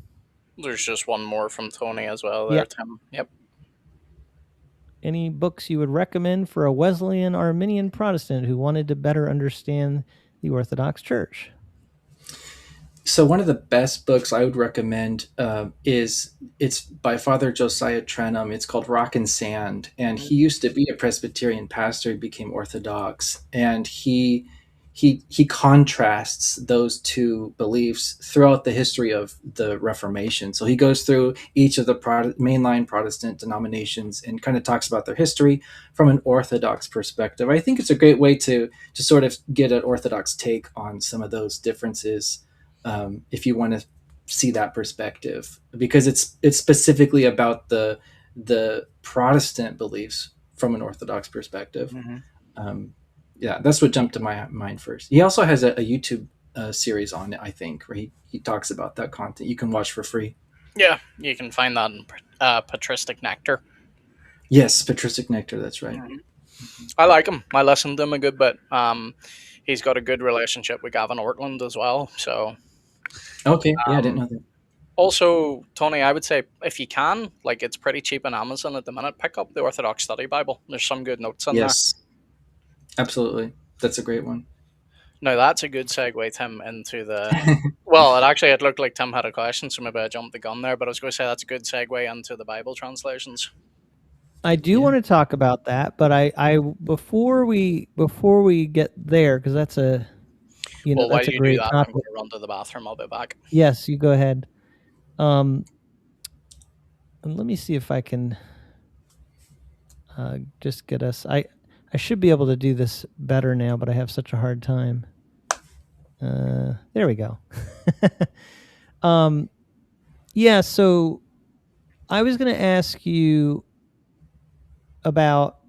There's just one more from Tony as well there, Tim. Yep. Any books you would recommend for a Wesleyan Arminian Protestant who wanted to better understand the Orthodox Church? So one of the best books I would recommend it's by Father Josiah Trenum. It's called Rock and Sand, and he used to be a Presbyterian pastor. He became Orthodox, and he contrasts those two beliefs throughout the history of the Reformation. So he goes through each of the mainline Protestant denominations and kind of talks about their history from an Orthodox perspective. I think it's a great way to sort of get an Orthodox take on some of those differences, if you want to see that perspective, because it's specifically about the Protestant beliefs from an Orthodox perspective. Yeah, that's what jumped to my mind first. He also has a YouTube series on it, I think, where he talks about that content. You can watch for free. Yeah, you can find that in Patristic Nectar. Yes, Patristic Nectar, that's right. I like him. I listened to him a good bit. He's got a good relationship with Gavin Ortland as well. So, okay, yeah, I didn't know that. Also, Tony, I would say if you can, like, it's pretty cheap on Amazon at the minute, pick up the Orthodox Study Bible. There's some good notes in there. Yes, absolutely. That's a great one. Now, that's a good segue, Tim, into the... Well, it looked like Tim had a question, so maybe I jumped the gun there, but I was going to say that's a good segue into the Bible translations. I do want to talk about that, but I before we get there, because that's a that's a great topic. I'm going to run to the bathroom. I'll be back. Yes, you go ahead. And let me see if I can just get us. I should be able to do this better now, but I have such a hard time. There we go. Yeah. So I was going to ask you about,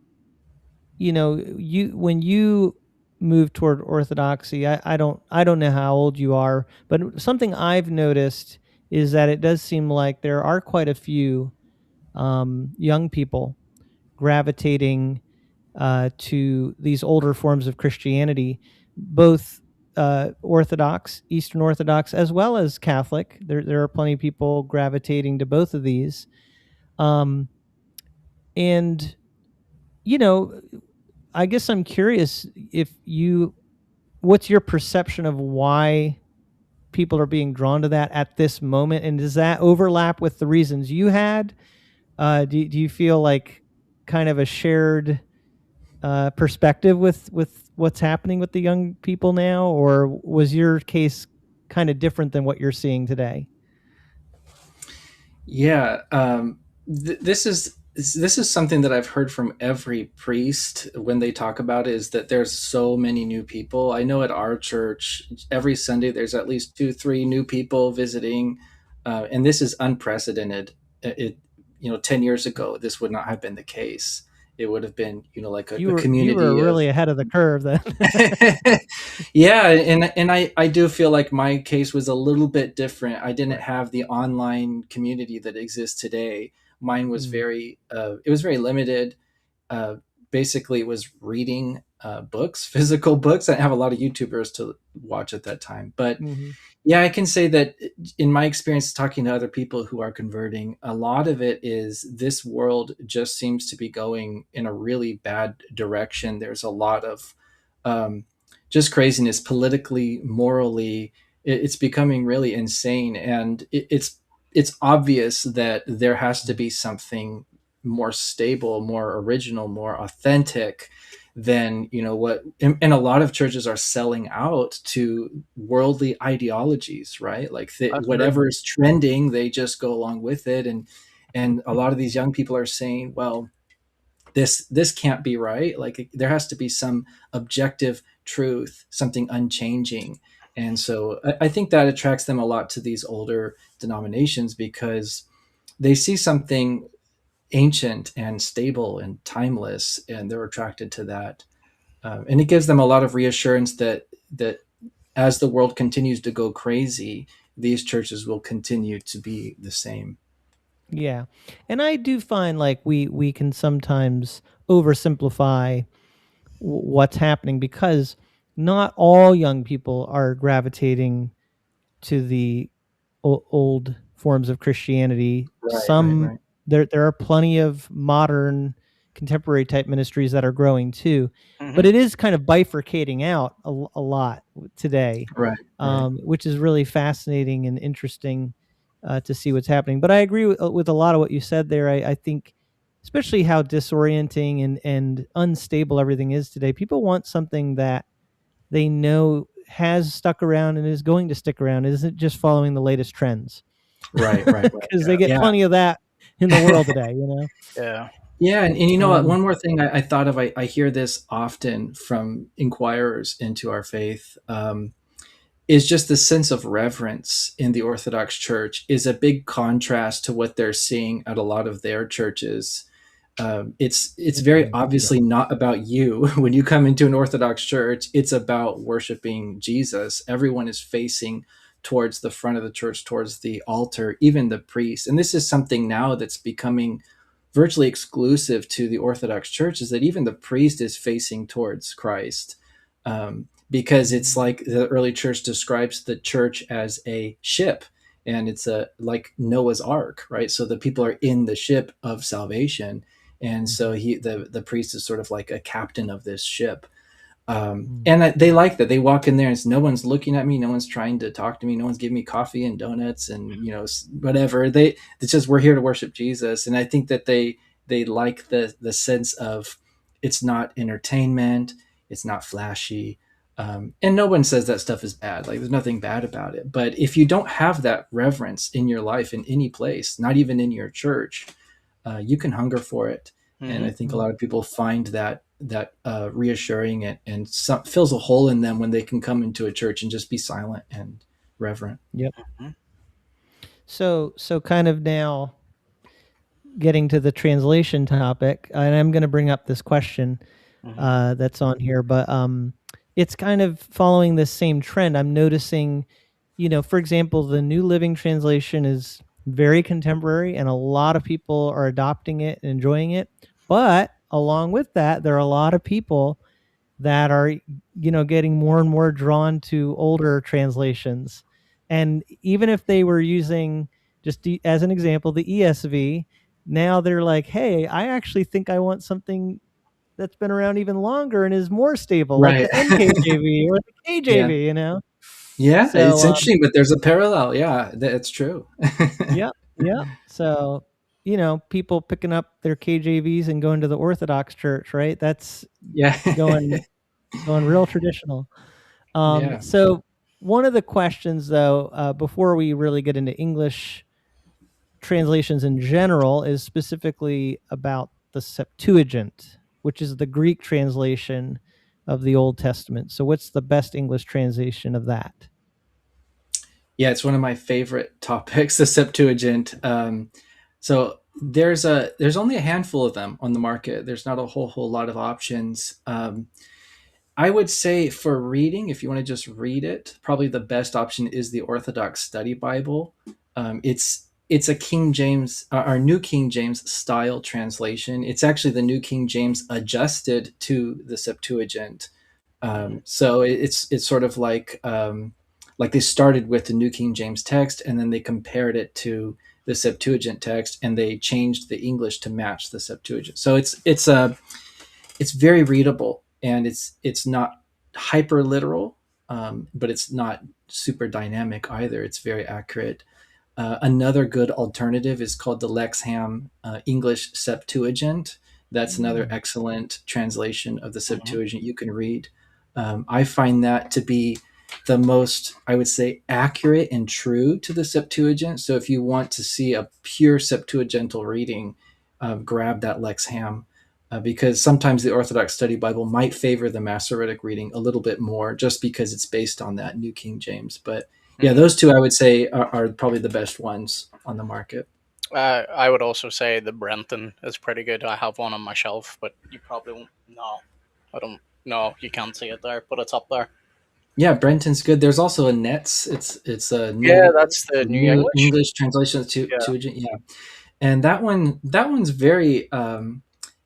when you move toward Orthodoxy. I don't know how old you are, but something I've noticed is that it does seem like there are quite a few young people gravitating to these older forms of Christianity, both Orthodox, Eastern Orthodox, as well as Catholic. There are plenty of people gravitating to both of these. And, I guess I'm curious what's your perception of why people are being drawn to that at this moment? And does that overlap with the reasons you had? Do you feel like kind of a shared perspective with what's happening with the young people now, or was your case kind of different than what you're seeing today? Yeah, this is something that I've heard from every priest when they talk about it, is that there's so many new people. I know at our church every Sunday there's at least two, three new people visiting, and this is unprecedented. It 10 years ago this would not have been the case. It would have been like a You were community of really ahead of the curve then. yeah, and I do feel like my case was a little bit different. I didn't Right. have the online community that exists today. Mine was Mm. very it was very limited. uh, Basically it was reading books, physical books. I didn't have a lot of YouTubers to watch at that time, but Hmm. yeah, I can say that in my experience talking to other people who are converting, a lot of it is this world just seems to be going in a really bad direction. There's a lot of um, just craziness politically, morally. It's becoming really insane, and it's obvious that there has to be something more stable, more original, more authentic than what. And a lot of churches are selling out to worldly ideologies, right? Like That's true. whatever is trending they just go along with it. And a lot of these young people are saying, well, this can't be right. Like there has to be some objective truth, something unchanging. And so I think that attracts them a lot to these older denominations, because they see something ancient and stable and timeless, and they're attracted to that. And it gives them a lot of reassurance that as the world continues to go crazy, these churches will continue to be the same. Yeah. And I do find like we can sometimes oversimplify what's happening, because not all young people are gravitating to the old forms of Christianity. Right, right, Some right, there are plenty of modern contemporary type ministries that are growing too, but Hmm. it is kind of bifurcating out a lot today, right, right. which is really fascinating and interesting to see what's happening. But I agree with a lot of what you said there. I think, especially how disorienting and unstable everything is today, people want something that they know has stuck around and is going to stick around. It isn't just following the latest trends, Right, right, right. because they get Yeah. plenty of that in the world today. Yeah. Yeah, and you know what? Um, One more thing I thought of, I hear this often from inquirers into our faith, is just the sense of reverence in the Orthodox Church is a big contrast to what they're seeing at a lot of their churches. It's very mhm, yeah. obviously not about you. When you come into an Orthodox church, it's about worshiping Jesus. Everyone is facing towards the front of the church, towards the altar, even the priest. And this is something now that's becoming virtually exclusive to the Orthodox Church, is that even the priest is facing towards Christ. Because it's Mhm, like the early church describes the church as a ship, and it's a like Noah's ark, right? So the people are in the ship of salvation, and so mhm, the priest is sort of like a captain of this ship. mm, And they like that. They walk in there and it's, no one's looking at me, no one's trying to talk to me, no one's giving me coffee and donuts and whatever. It's just, we're here to worship Jesus. And I think that they like the sense of, it's not entertainment, it's not flashy. And no one says that stuff is bad. Like there's nothing bad about it. But if you don't have that reverence in your life in any place, not even in your church, you can hunger for it. And Hmm. I think a mm. lot of people find that reassuring it, and fills a hole in them when they can come into a church and just be silent and reverent. Yep. Hmm. So kind of now getting to the translation topic, and I'm going to bring up this question Hmm. that's on here, but it's kind of following this same trend. I'm noticing, for example, the New Living Translation is very contemporary, and a lot of people are adopting it and enjoying it. But along with that, there are a lot of people that are, getting more and more drawn to older translations. And even if they were using, just as an example, the ESV, now they're like, hey, I actually think I want something that's been around even longer and is more stable, like Right. the NKJV or the Yeah. KJV. Yeah. So, It's interesting, but there's a parallel. Yeah, that's true. yeah, yeah. So, people picking up their KJVs and going to the Orthodox Church, right? That's Yeah. going going real traditional. Yeah. So one of the questions, though, before we really get into English translations in general is specifically about the Septuagint, which is the Greek translation of the Old Testament. So, what's the best English translation of that? Yeah, it's one of my favorite topics, the Septuagint. So there's only a handful of them on the market. There's not a whole lot of options. I would say for reading, if you want to just read it, probably the best option is the Orthodox Study Bible. It's a King James, our New King James style translation. It's actually the New King James adjusted to the Septuagint. So it's sort of like they started with the New King James text and then they compared it to the Septuagint text and they changed the English to match the Septuagint. So it's very readable and it's not hyper literal, but it's not super dynamic either. It's very accurate. Another good alternative is called the Lexham English Septuagint. That's another excellent translation of the Septuagint you can read. I find that to be the most, I would say, accurate and true to the Septuagint. So if you want to see a pure Septuagintal reading, grab that Lexham. Because sometimes the Orthodox Study Bible might favor the Masoretic reading a little bit more just because it's based on that New King James. But yeah, those two I would say are probably the best ones on the market. I would also say the Brenton is pretty good. I have one on my shelf, but you probably won't. No, I don't. No, you can't see it there, but it's up there. Yeah, Brenton's good. There's also a Nets. It's a Yeah, that's the New new English. English translation Yeah, to yeah, and that one's very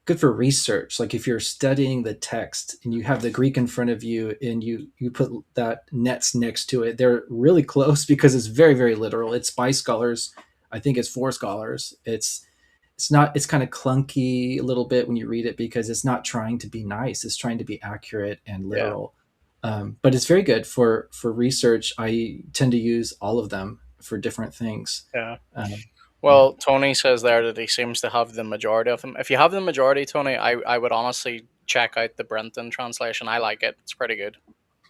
good for research. Like if you're studying the text and you have the Greek in front of you and you put that Nets next to it, they're really close because it's very literal. It's by scholars. I think it's for scholars. It's not, it's kind of clunky a little bit when you read it because it's not trying to be nice. It's trying to be accurate and yeah, literal. But it's very good for research. I tend to use all of them for different things. yeah. Yeah. Well, Tony says there that he seems to have the majority of them. If you have the majority, Tony, I would honestly check out the Brenton translation. I like it. It's pretty good.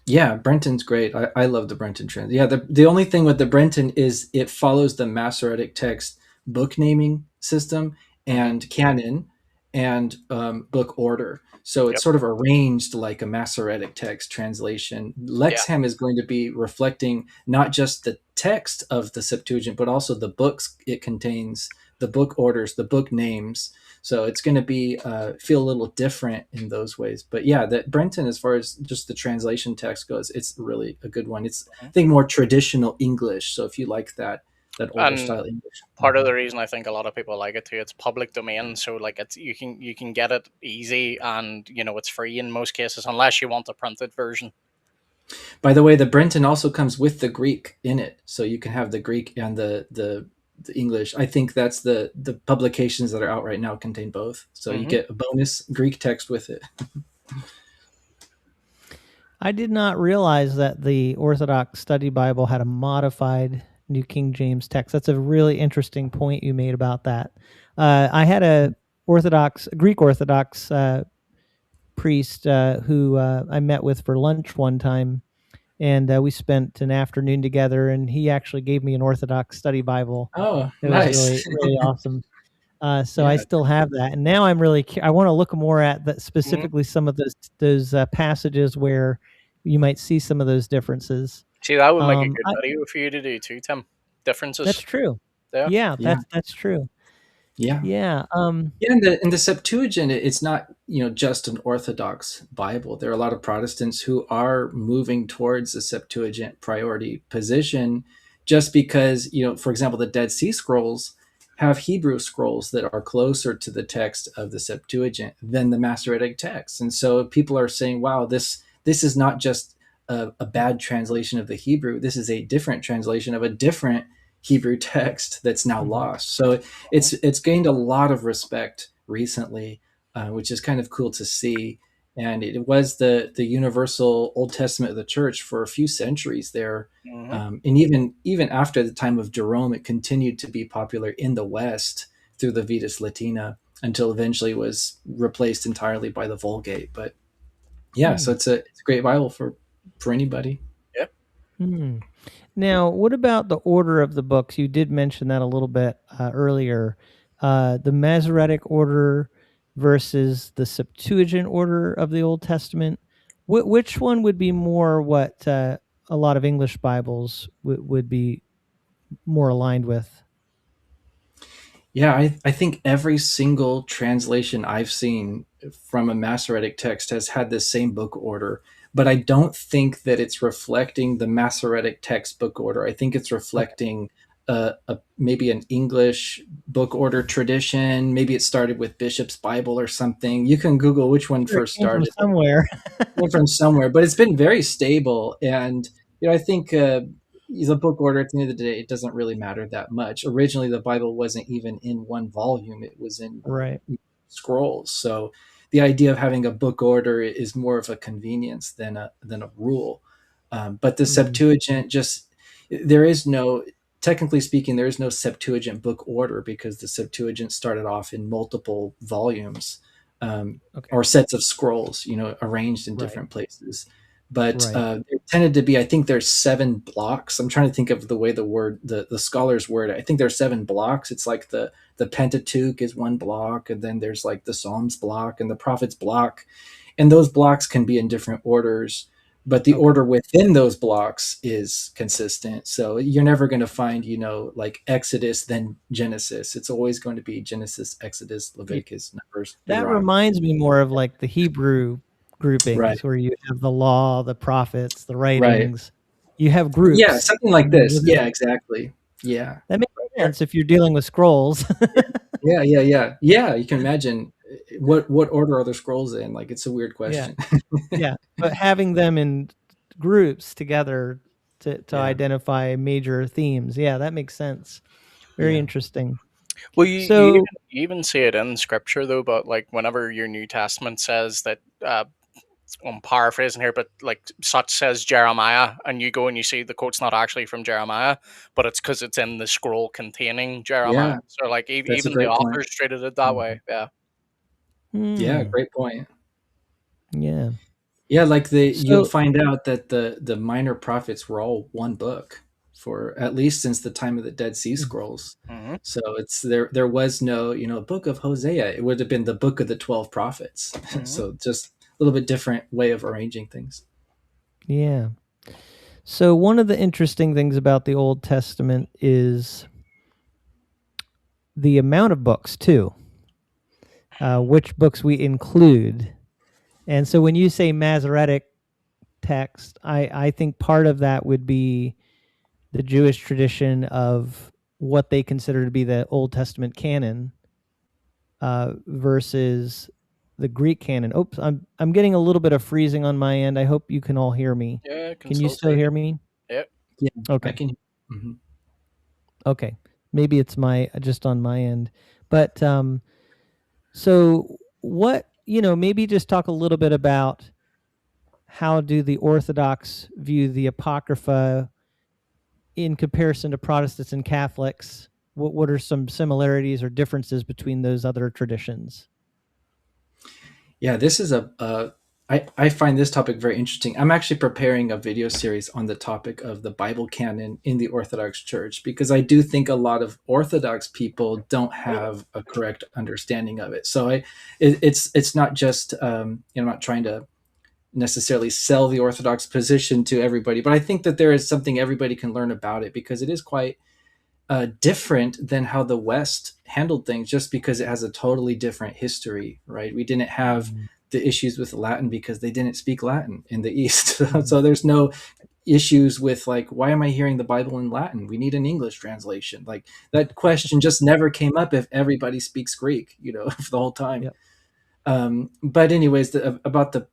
Yeah, Brenton's great. I love the Brenton trend. Yeah, the only thing with the Brenton is it follows the Masoretic text book naming system Hmm. and canon and book order. So it's Yep. sort of arranged like a Masoretic text translation. Yeah. Lexham is going to be reflecting not just the text of the Septuagint, but also the books it contains, the book orders, the book names. So it's going to be feel a little different in those ways. But yeah, that Brenton, as far as just the translation text goes, it's really a good one. It's, I Mhm. think, more traditional English. So if you like that older And style English. part of the reason I think a lot of people like it too, it's public domain, so like it's you can get it easy, and it's free in most cases, unless you want a printed version. By the way, the Brenton also comes with the Greek in it, so you can have the Greek and the English. I think that's the publications that are out right now contain both, so you Hmm. get a bonus Greek text with it. I did not realize that the Orthodox Study Bible had a modified New King James text. That's a really interesting point you made about that. I had a Greek Orthodox priest who I met with for lunch one time, and we spent an afternoon together. And he actually gave me an Orthodox Study Bible. Oh, It was nice. really awesome. So I Yeah, still have that, and now I'm really I want to look more at that, Hmm. specifically some of those passages where you might see some of those differences. See, that would make a good I, video for you to do too, Tim. that's Differences. true. Yeah. Yeah, yeah, that's true. yeah. Yeah. Yeah, in the Septuagint, it's not just an Orthodox Bible. There are a lot of Protestants who are moving towards the Septuagint priority position, just because for example, the Dead Sea Scrolls have Hebrew scrolls that are closer to the text of the Septuagint than the Masoretic text, and so people are saying, "Wow, this is not just a bad translation of the Hebrew. This is a different translation of a different Hebrew text that's now Mhm. lost." So it's gained a lot of respect recently, which is kind of cool to see. And it was the universal Old Testament of the church for a few centuries there, Hmm. and even after the time of Jerome, it continued to be popular in the West through the Vetus Latina until eventually was replaced entirely by the Vulgate. But yeah, so Hmm. it's a great Bible for anybody. Yep. Hmm. Now, what about the order of the books? You did mention that a little bit earlier. The Masoretic order versus the Septuagint order of the Old Testament. Which one would be more what a lot of English Bibles would be more aligned with? Yeah, I think every single translation I've seen from a Masoretic text has had the same book order, but I don't think that it's reflecting the Masoretic textbook order. I think it's Okay. reflecting maybe an English book order tradition. Maybe it started with Bishop's Bible or something. You can Google which one Sure, it first came from started. somewhere. Came from somewhere, but it's been very stable. And I think the book order, at the end of the day, it doesn't really matter that much. Originally, the Bible wasn't even in one volume; it was in Right. scrolls. So the idea of having a book order is more of a convenience than a rule. But the Mm, Septuagint, just there is no, technically speaking, there is no Septuagint book order because the Septuagint started off in multiple volumes. okay. Or sets of scrolls, arranged in Right. different places. But Right. there tended to be, I think there's 7 blocks. I'm trying to think of the way the scholars word it. I think there's 7 blocks. It's like the Pentateuch is one block, and then there's like the Psalms block and the Prophets block, and those blocks can be in different orders. But the Okay. order within those blocks is consistent. So you're never going to find, like Exodus, then Genesis. It's always going to be Genesis, Exodus, Yeah. Leviticus, Numbers, That Deuteronomy. reminds me more of like the Hebrew Right. groupings where you have the law, the prophets, the Right. writings. You have Yeah, groups. something like And this. within Yeah, exactly. Yeah. that makes Er, sense if you're dealing with scrolls. Yeah, yeah, yeah. Yeah, you can imagine what order are the scrolls in? Like, it's a weird Yeah. question. Yeah. But having them in groups together to Yeah, identify major themes. Yeah, that makes sense. Very yeah. interesting. Well, So, you even see it in scripture though, but like whenever your New Testament says that, I'm paraphrasing here, but like such says Jeremiah, and you go and you see the quote's not actually from Jeremiah, but it's because it's in the scroll containing Jeremiah. Yeah, So like that's a even the great point. authors treated it that Mhm. way. Yeah. Yeah, hmm, great point. yeah. Yeah, like you'll So, find out that the minor prophets were all one book for at least since the time of the Dead Sea mm, Scrolls. Hmm. So it's there was no, book of Hosea. It would have been the book of the 12 prophets. Hmm. So just a little bit different way of arranging things. yeah. So one of the interesting things about the Old Testament is the amount of books too, which books we include. And so when you say Masoretic text, I think part of that would be the Jewish tradition of what they consider to be the Old Testament canon versus the Greek canon. Oops, I'm getting a little bit of freezing on my end. I hope you can all hear me. Yeah, I can Can you still still see you. hear me? Yeah. Yeah, I Okay. can. Mhm. Okay. Maybe it's my just on my end. But so what, maybe just talk a little bit about how do the Orthodox view the Apocrypha in comparison to Protestants and Catholics? What are some similarities or differences between those other traditions? Yeah, this is I find this topic very interesting. I'm actually preparing a video series on the topic of the Bible canon in the Orthodox Church because I do think a lot of Orthodox people don't have a correct understanding of it. So it's not just I'm not trying to necessarily sell the Orthodox position to everybody, but I think that there is something everybody can learn about it because it is quite different than how the West handled things, just because it has a totally different history, right? We didn't have Mm-hmm. the issues with Latin because they didn't speak Latin in the East. Mm-hmm. So there's no issues with like, why am I hearing the Bible in Latin? We need an English translation. Like that question just never came up if everybody speaks Greek, for the whole time. Yep. But anyways, about the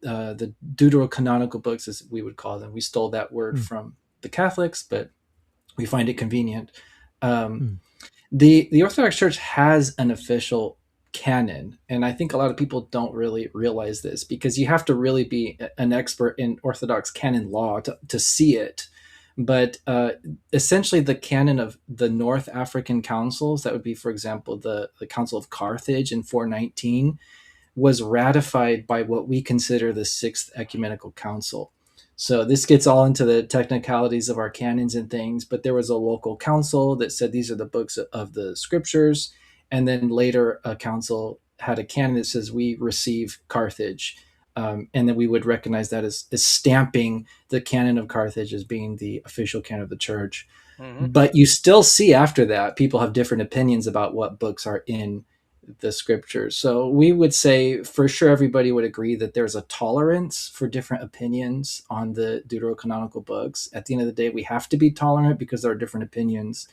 deuterocanonical books, as we would call them, we stole that word Mm-hmm. from the Catholics, but we find it convenient. Um, the Orthodox Church has an official canon, and I think a lot of people don't really realize this because you have to really be an expert in Orthodox canon law to see it. But essentially, the canon of the North African councils, that would be, for example, the Council of Carthage in 419, was ratified by what we consider the Sixth Ecumenical Council. So this gets all into the technicalities of our canons and things, but there was a local council that said these are the books of the scriptures, and then later a council had a canon that says we receive Carthage, and then we would recognize that as stamping the canon of Carthage as being the official canon of the church. Hmm. But you still see after that people have different opinions about what books are in the scriptures. So we would say for sure everybody would agree that there's a tolerance for different opinions on the deuterocanonical books. At the end of the day, we have to be tolerant because there are different opinions.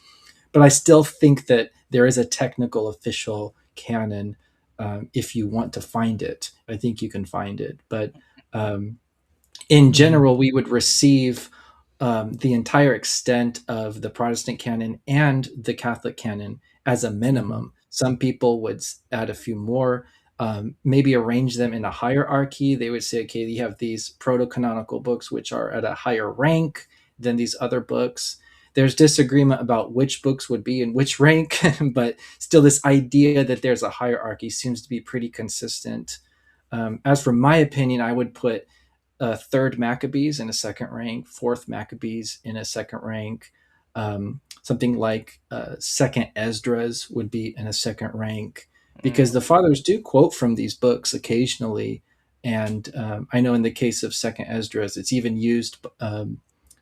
But I still think that there is a technical official canon. If you want to find it, I think you can find it. But in Mhm. general, we would receive the entire extent of the Protestant canon and the Catholic canon as a Mhm. minimum. Some people would add a few more, maybe arrange them in a hierarchy. They would say, okay, you have these proto canonical books, which are at a higher rank than these other books. There's disagreement about which books would be in which rank, but still, this idea that there's a hierarchy seems to be pretty consistent. As for my opinion, I would put third Maccabees in a second rank, fourth Maccabees in a second rank. Something like second Esdras would be in a second rank because the fathers do quote from these books occasionally. And I know in the case of second Esdras, it's even used,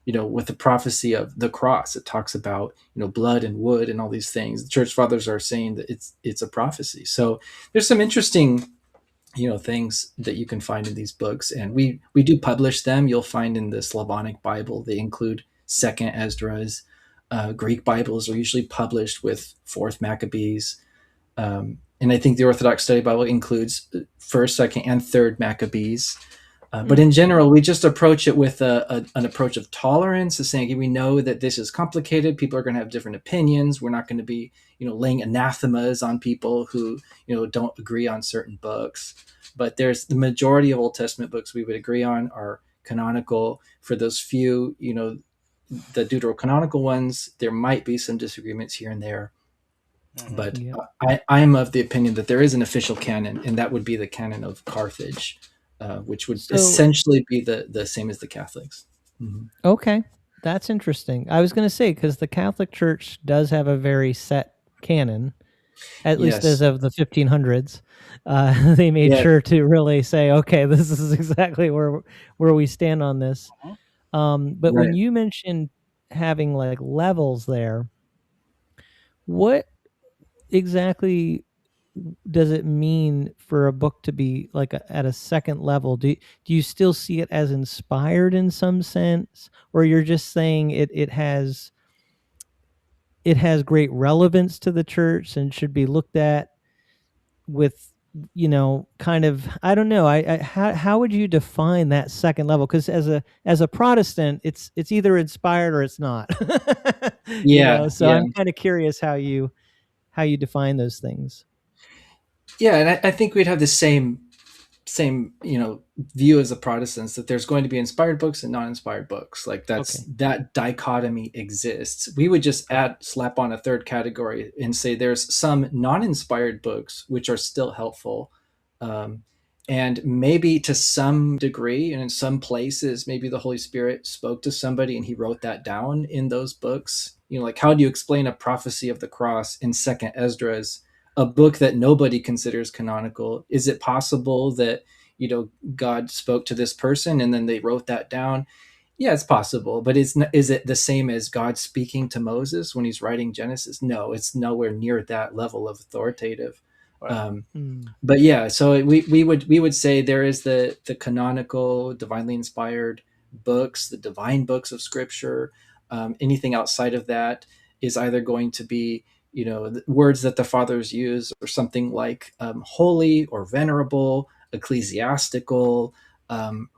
with the prophecy of the cross. It talks about, blood and wood and all these things. The church fathers are saying that it's a prophecy. So there's some interesting things that you can find in these books, and we do publish them. You'll find in the Slavonic Bible they include second Esdras. Greek Bibles are usually published with fourth Maccabees, and I think the Orthodox Study Bible includes first, second, and third Maccabees. But Mm. in general, we just approach it with an approach of tolerance, of saying we know that this is complicated. People are going to have different opinions. We're not going to be, laying anathemas on people who, don't agree on certain books. But there's the majority of Old Testament books we would agree on are canonical. For those few, the deuterocanonical ones, there might be some disagreements here and there. Hmm. But Yep. I'm of the opinion that there is an official canon, and that would be the canon of Carthage, which would So, essentially be the same as the Catholics. Mhm. okay, that's interesting. I was going to say because the Catholic Church does have a very set canon, at least as Yes. of the 1500s. They made Yeah. sure to really say, okay, this is exactly where we stand on this. But when Right. you mentioned having like levels there, what exactly does it mean for a book to be like at a second level? Do you still see it as inspired in some sense, or you're just saying it has great relevance to the church and should be looked at with kind of, I don't know, how would you define that second level? Because as a Protestant, it's either inspired or it's not. Yeah. So Yeah. I'm kind of curious how you define those things. Yeah. And I think we'd have the same view as the Protestants, that there's going to be inspired books and non-inspired books. Like Okay. that dichotomy exists. We would just add slap on a third category and say there's some non-inspired books which are still helpful, um, and maybe to some degree and in some places maybe the Holy Spirit spoke to somebody and he wrote that down in those books. Like how do you explain a prophecy of the cross in second Esdras, a book that nobody considers canonical? Is it possible that God spoke to this person and then they wrote that down? Yeah, it's possible, but is it the same as God speaking to Moses when he's writing Genesis? No, it's nowhere near that level of authoritative. Right. Um, Mm. but yeah, so we would say there is the canonical, divinely inspired books, the divine books of Scripture. Anything outside of that is either going to be words that the fathers use, or something like holy or venerable, ecclesiastical,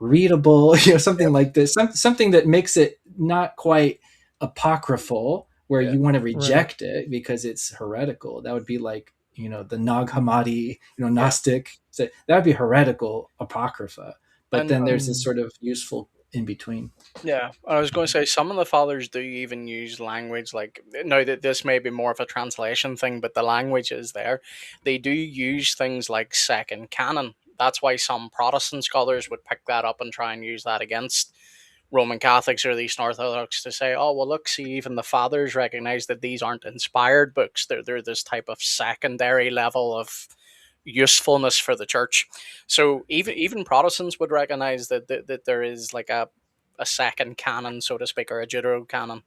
readable, something Yep. like this, something that makes it not quite apocryphal, where Yeah. you want to Right. reject it because it's heretical. That would be like the Nag Hammadi, Yeah. Gnostic. So that would be heretical apocrypha. But And then there's this Mm. sort of useful in between. yeah, I was going to say some of the fathers do even use language like, now that this may be more of a translation thing, but the language is there. They do use things like second canon. That's why some Protestant scholars would pick that up and try and use that against Roman Catholics or the Eastern Orthodox to say, oh, well, look, see, even the fathers recognize that these aren't inspired books. They're this type of secondary level of usefulness for the church. So even Protestants would recognize that there is like a second canon, so to speak, or a Deuterocanon canon.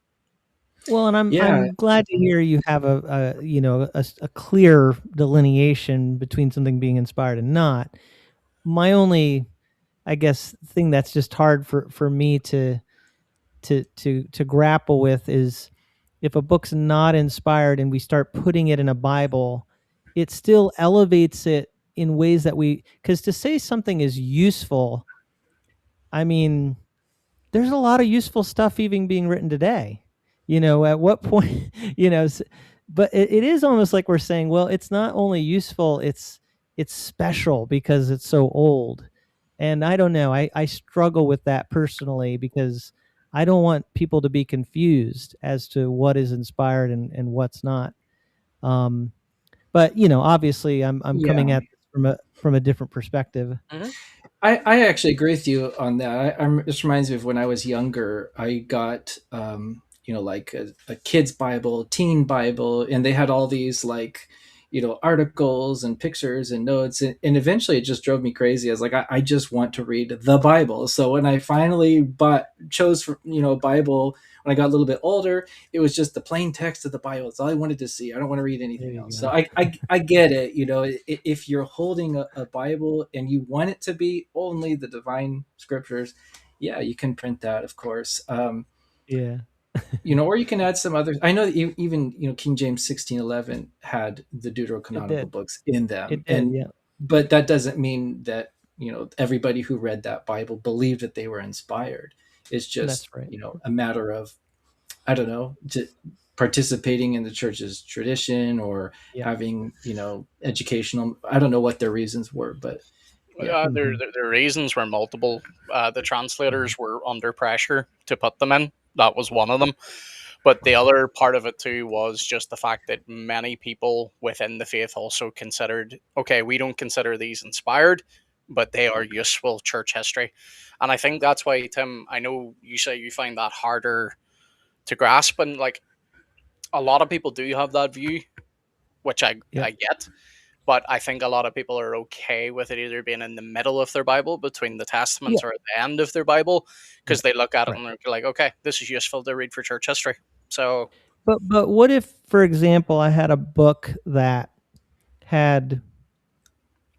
Well, and Yeah, I'm glad to hear you have a you know a clear delineation between something being inspired and not. My only, I guess, thing that's just hard for me to grapple with is if a book's not inspired and we start putting it in a Bible, it still elevates it in ways that because to say something is useful, I mean, there's a lot of useful stuff even being written today. At what point, but it is almost like we're saying, well, it's not only useful, it's special because it's so old. And I don't know, I struggle with that personally because I don't want people to be confused as to what is inspired and what's not. Um, but obviously I'm coming yeah. at this from a different perspective. Mm-hmm. I actually agree with you on that. This reminds me of when I was younger. I got like a kid's Bible, teen Bible, and they had all these like articles and pictures and notes, and eventually it just drove me crazy. I was like, I just want to read the Bible. So when I finally chose for a Bible when I got a little bit older, it was just the plain text of the Bible. It's all I wanted to see. I don't want to read There anything you else. So go. I get it. If you're holding a Bible and you want it to be only the divine scriptures, yeah, you can print that, of course. Yeah, Or you can add some other. I know that even King James 1611 had the it deuterocanonical did. books in them, It did. Yeah, but that doesn't mean that everybody who read that Bible believed that they were inspired. It's just that's right. a matter of, I don't know, participating in the church's tradition or Yeah. having educational. I don't know what their reasons were, but yeah. Hmm. Their reasons were multiple. The translators were under pressure to put them in. That was one of them. But the other part of it too was just the fact that many people within the faith also considered, okay, we don't consider these inspired, but they are useful church history. And I think that's why, Tim, I know you say you find that harder to grasp. And like a lot of people do have that view, which Yep. I get. But I think a lot of people are okay with it either being in the middle of their Bible, between the Yeah. Testaments, or at the end of their Bible, because Right. they look at it Right. and they're like, okay, this is useful to read for church history. So, But what if, for example, I had a book that had,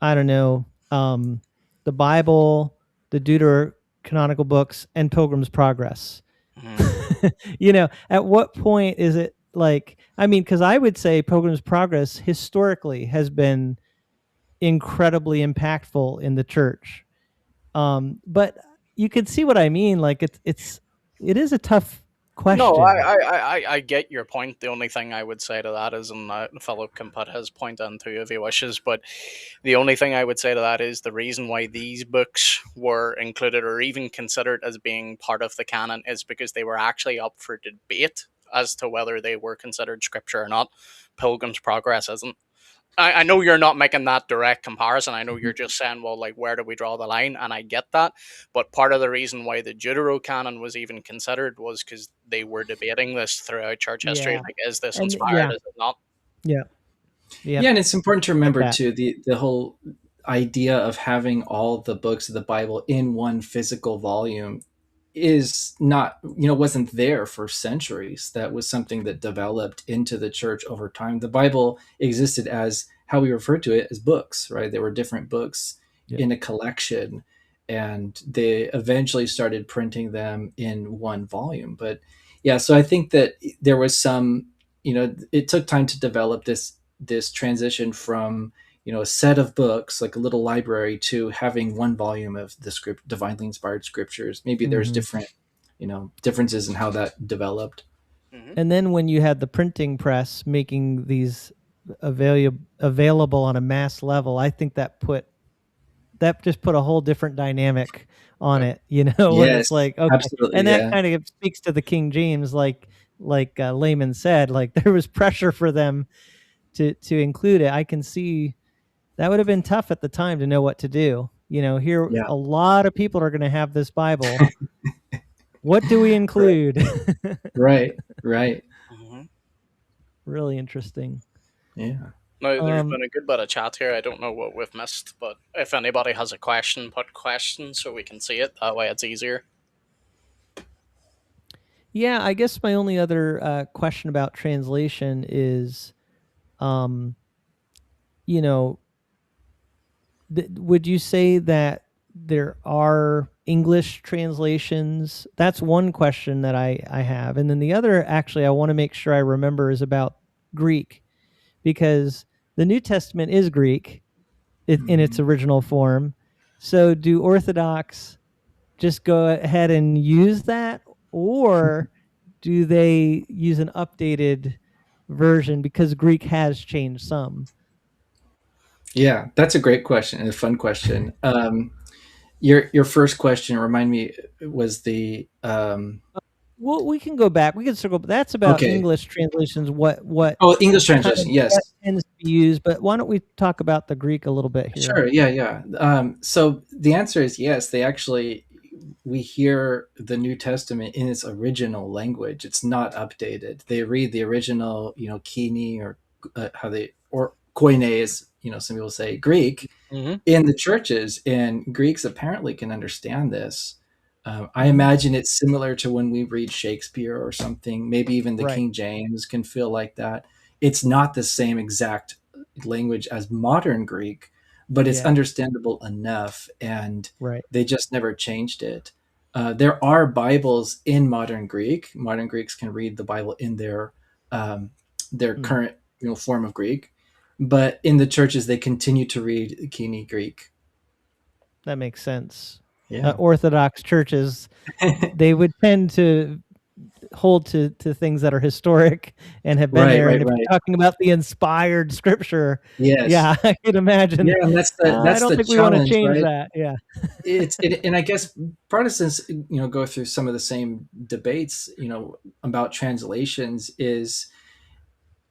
I don't know, the Bible, the Deuterocanonical books, and Pilgrim's Progress? mhm. At what point is it like? I mean, because I would say Pilgrim's Progress historically has been incredibly impactful in the church. But you can see what I mean. Like it is a tough No, question. I get your point. The only thing I would say to that is, and Philip can put his point on too if he wishes, but the only thing I would say to that is the reason why these books were included or even considered as being part of the canon is because they were actually up for debate as to whether they were considered scripture or not. Pilgrim's Progress isn't. I know you're not making that direct comparison. I know you're just saying, well, like, where do we draw the line? And I get that. But part of the reason why the Deuterocanon was even considered was because they were debating this throughout church history. Yeah, Like, is this and inspired? yeah, Is it not? yeah, yeah. Yeah, and it's important to I get remember that. too the whole idea of having all the books of the Bible in one physical volume is not, wasn't there for centuries. That was something that developed into the church over time. The Bible existed as how we refer to it as books, right? There were different books Yeah. in a collection, and they eventually started printing them in one volume. But yeah, so I think that there was some, it took time to develop this transition from a set of books like a little library to having one volume of the divinely inspired scriptures. Maybe there's Hmm. different differences in how that developed. Hmm. And then when you had the printing press making these available on a mass level, I think that just put a whole different dynamic on it, when it's Yes, like, okay, absolutely. and that Yeah, kind of speaks to the King James, like Layman said, like there was pressure for them to include it. I can see that would have been tough at the time to know what to do. Here yeah. a lot of people are going to have this Bible, What do we include? Right. Right. Mhm. Really interesting. Yeah. No, there's been a good bit of chat here. I don't know what we've missed, but if anybody has a question, put questions so we can see it. That way it's easier. Yeah, I guess my only other question about translation is, you know, would you say that there are English translations? That's one question that I have. And then the other, actually, I want to make sure I remember, is about Greek, because the New Testament is Greek in its original form. So do Orthodox just go ahead and use that, or do they use an updated version because Greek has changed some? Yeah, that's a great question and a fun question. Your first question, remind me, was the Well, we can go back. We can circle. But that's about okay. English translations. What Oh, English kind of translation. Yes. what tends to be used? But why don't we talk about the Greek a little bit here? Sure. Yeah. Yeah. So the answer is yes. They actually, we hear the New Testament in its original language. It's not updated. They read the original, Kini, or how they, or Koine, is, some people say Greek, Mm-hmm. in the churches, and Greeks apparently can understand this. I Mhm. imagine it's similar to when we read Shakespeare or something. Maybe even the Right. King James can feel like that. It's not the same exact language as modern Greek, but it's Yeah. understandable enough, and Right. they just never changed it. There are Bibles in modern Greek. Modern Greeks can read the Bible in their Mm, current form of Greek, but in the churches they continue to read Kini Greek. that makes sense. Yeah. Orthodox churches, they would tend to hold to things that are historic and have been Right, there. right, And if right. you're talking about the inspired scripture, Yes. yeah, I could Yeah, imagine. and that's the I that's don't the think we want to challenge, change right? that. Yeah. And I guess Protestants, go through some of the same debates, about translations. Is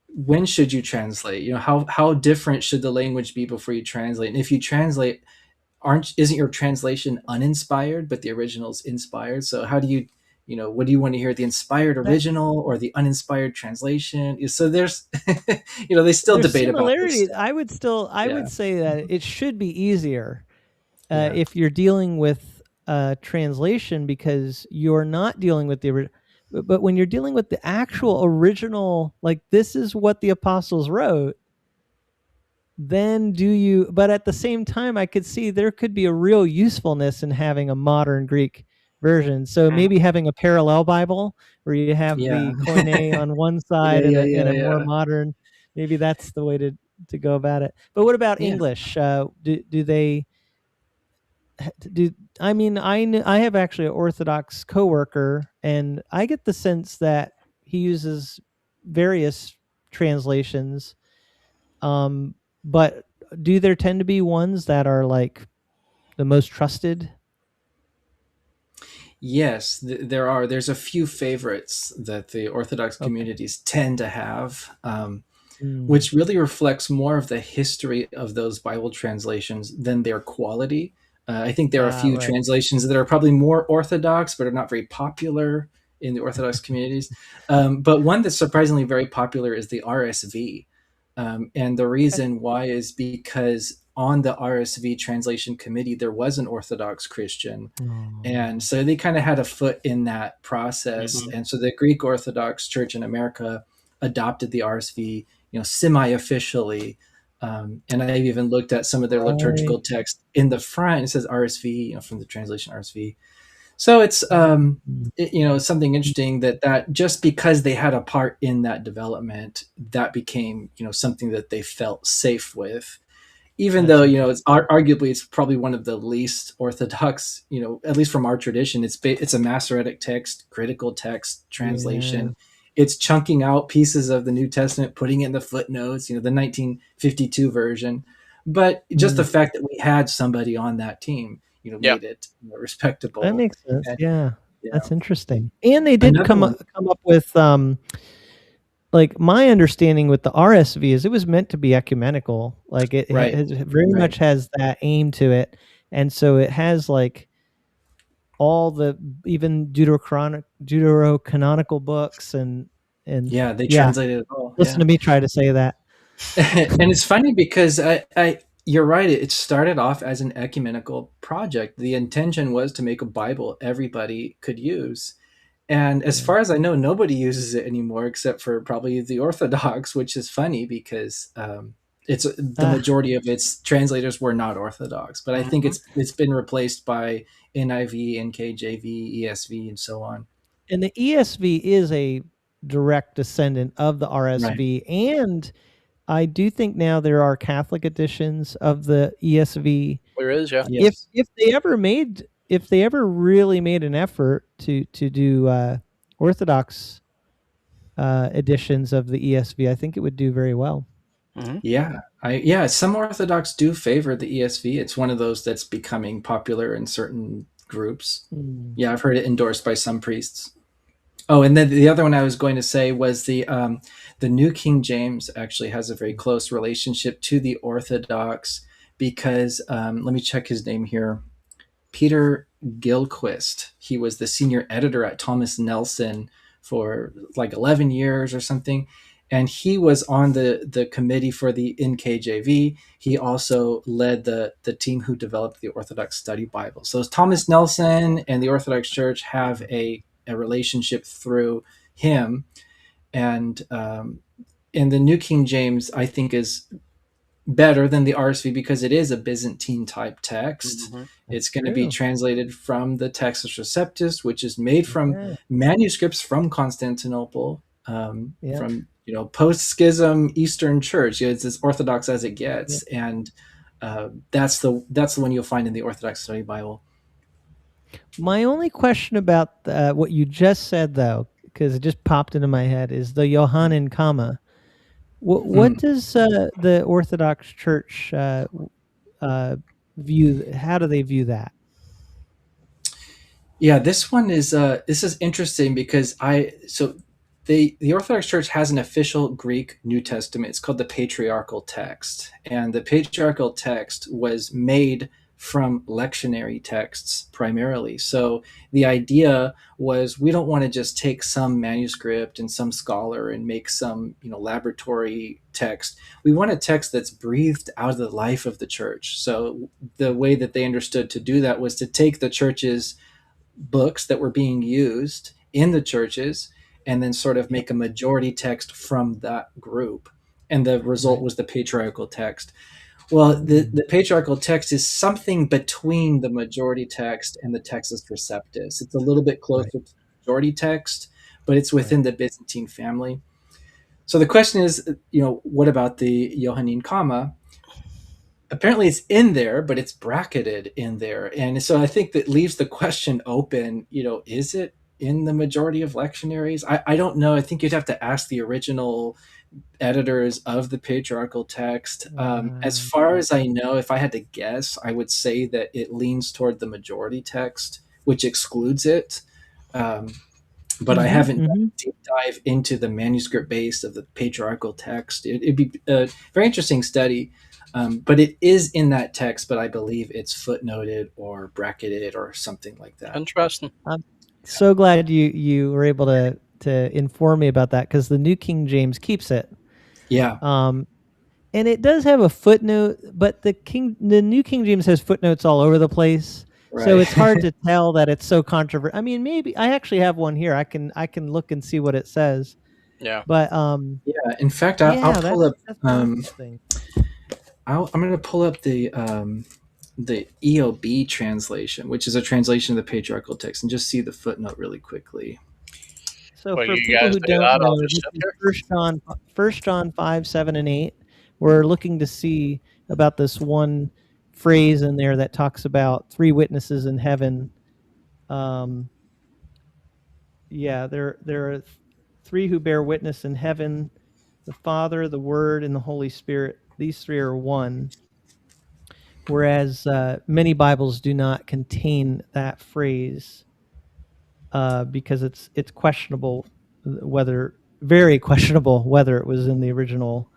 when should you translate? How different should the language be before you translate? And if you translate, aren't isn't your translation uninspired, but the original's inspired? So how do you, what do you want to hear, the inspired That original or the uninspired translation? So there's they still there's debate about this similarities. stuff. I Yeah. would say that it should be easier Yeah. if you're dealing with translation, because you're not dealing with the original. But when you're dealing with the actual original, like this is what the apostles wrote, then do you? But at the same time, I could see there could be a real usefulness in having a modern Greek version. So Mm-hmm. maybe having a parallel Bible where you have Yeah. the Koine on one Yeah, side and yeah, a yeah, more yeah. modern. Maybe that's the way to go about it. But what about Yeah. English? Do they do? I mean, I have actually an Orthodox coworker, and I get the sense that he uses various translations. Um, but do there tend to be ones that are like the most trusted? Yes, there are. There's a few favorites that the Orthodox Okay. communities tend to have, Mm. which really reflects more of the history of those Bible translations than their quality. I think there are a few Right. translations that are probably more Orthodox, but are not very popular in the Orthodox communities. But one that's surprisingly very popular is the RSV. And the Okay. reason why is because on the RSV translation committee, there was an Orthodox Christian, and Oh. so they kind of had a foot in that process. Mm-hmm. And so the Greek Orthodox Church in America adopted the RSV, semi-officially. And I've even looked at some of their Right. liturgical text in the front. It says RSV, from the translation RSV. So it's Mm. something interesting that just because they had a part in that development, that became something that they felt safe with, even That's though interesting. it's arguably it's probably one of the least orthodox, at least from our tradition. It's a Masoretic text, critical text Yeah. translation. It's chunking out pieces of the New Testament, putting it in the footnotes, the 1952 version. But just the Mm. fact that we had somebody on that team, Yeah. made it That respectable. makes sense. And Yeah. yeah, That's interesting. And they did another one. come up with like my understanding with the RSV is it was meant to be ecumenical. Like it Right, has very right. much has that aim to it. And so it has like all the even deuterocanonical books and Yeah, they yeah. translated it all. Listen Yeah. to me try to say that. And it's funny because you're right. It started off as an ecumenical project. The intention was to make a Bible everybody could use. And as Yeah. far as I know, nobody uses it anymore except for probably the Orthodox, which is funny because it's the Ah, majority of its translators were not Orthodox. But I think Mhm. it's been replaced by NIV, NKJV, ESV, and so on. and the ESV is a direct descendant of the Right. RSV, and I do think now there are Catholic editions of the ESV. There is, yeah. Yes. If they ever really made an effort to do Orthodox editions of the ESV, I think it would do very well. Mhm. Yeah, some Orthodox do favor the ESV. It's one of those that's becoming popular in certain groups. Mm. Yeah, I've heard it endorsed by some priests. Oh, and then the other one I was going to say was the New King James actually has a very close relationship to the Orthodox because let me check his name here. Peter Gilquist. He was the senior editor at Thomas Nelson for like 11 years or something. And he was on the committee for the NKJV. He also led the team who developed the Orthodox Study Bible. So Thomas Nelson and the Orthodox Church have a relationship through him. And the New King James, I think, is better than the RSV because it is a Byzantine type text. Mhm. It's That's going to be true. translated from the Textus Receptus, which is made from Yeah. manuscripts from Constantinople, Yep. from post schism Eastern Church. It's as Orthodox as it Yep. gets, and that's the one you'll find in the Orthodox Study Bible. My only question about what you just said, though, because it just popped into my head, is the Johannine comma. What Mm. does the Orthodox Church uh, view? How do they view that? Yeah, this is interesting because the Orthodox Church has an official Greek New Testament. It's called the Patriarchal Text, and the Patriarchal Text was made from lectionary texts primarily. So the idea was we don't want to just take some manuscript and some scholar and make some laboratory text. We want a text that's breathed out of the life of the church. So the way that they understood to do that was to take the church's books that were being used in the churches and then sort of Yep. make a majority text from that group. And the result Right. was the patriarchal text. Well, Mm. the patriarchal text is something between the majority text and the Textus Receptus. It's a little bit Right. closer to the majority text, but it's Right. within the Byzantine family. So the question is, what about the Johannine comma? Apparently it's in there, but it's bracketed in there. And so I think that leaves the question open, is it in the majority of lectionaries? I don't know. I think you'd have to ask the original editors of the patriarchal text. As far Okay. as I know, if I had to guess, I would say that it leans toward the majority text, which excludes it. But I Mm-hmm. haven't done Mm-hmm. a deep dive into the manuscript base of the patriarchal text. It'd be a very interesting study, but it is in that text, but I believe it's footnoted or bracketed or something like that. Interesting. I'm so glad you were able to inform me about that because the New King James keeps it. Yeah, Um, and it does have a footnote, but the New King James has footnotes all over the place. So right. it's hard to tell that it's so controversial. I mean, maybe I actually have one here. I can look and see what it says. Yeah. But Yeah. In fact, I'll yeah, pull up. that's really interesting. I'm going to pull up the EOB translation, which is a translation of the patriarchal text, and just see the footnote really quickly. So Well, for you people guys who do don't that. I'll know, just this sit is here. First John 5, 7, and 8. We're looking to see about this one phrase in there that talks about three witnesses in heaven. Um, yeah, there are three who bear witness in heaven: the Father, the Word, and the Holy Spirit. These three are one. Whereas many Bibles do not contain that phrase because it's questionable whether very questionable whether it was in the original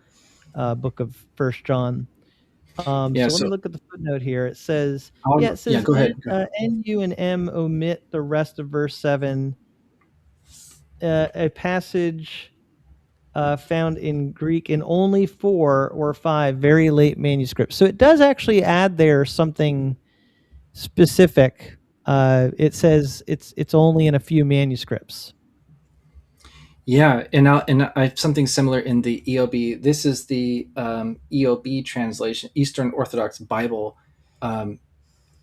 book of First John. Yeah. So let me So look at the footnote here. It says, yeah, it yeah, says go ahead. Go ahead. N, U, and M omit the rest of verse 7. A passage found in Greek in only 4 or 5 very late manuscripts. So it does actually add there something specific. It says it's only in a few manuscripts. Yeah, and I have something similar in the EOB. This is the EOB translation, Eastern Orthodox Bible. Um,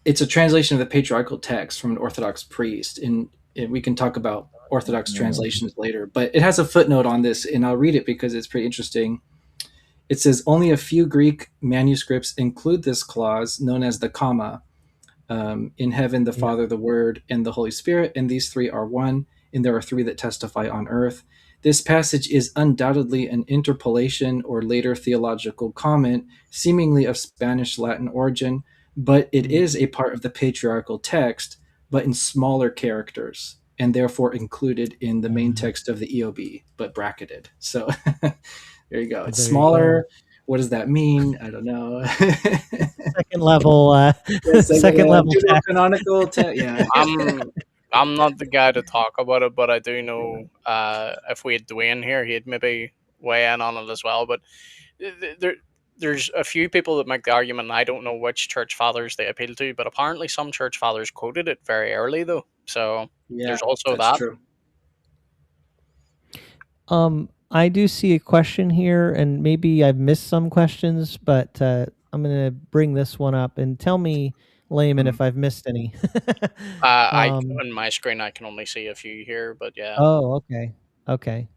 it's a translation of the patriarchal text from an Orthodox priest, and we can talk about Orthodox translations later. But it has a footnote on this, and I'll read it because it's pretty interesting. It says only a few Greek manuscripts include this clause, known as the comma. In heaven, the Yeah. Father, the Word, and the Holy Spirit, and these three are one, and there are three that testify on earth. This passage is undoubtedly an interpolation or later theological comment, seemingly of Spanish Latin origin, but it is a part of the patriarchal text, but in smaller characters, and therefore included in the main text of the EOB, but bracketed. So there you go. It's There you go. smaller. What does that mean? I don't know. Second level, second level text. Canonical yeah. I'm not the guy to talk about it, but I do know if we had Dwayne here, he'd maybe weigh in on it as well. But there's a few people that make the argument. I don't know which church fathers they appeal to, but apparently some church fathers quoted it very early, though. So Yeah, there's also that's that. true. I do see a question here, and maybe I've missed some questions, but I'm going to bring this one up and tell me, Layman, if I've missed any. On my screen, I can only see a few here, but yeah. Oh, okay. Okay.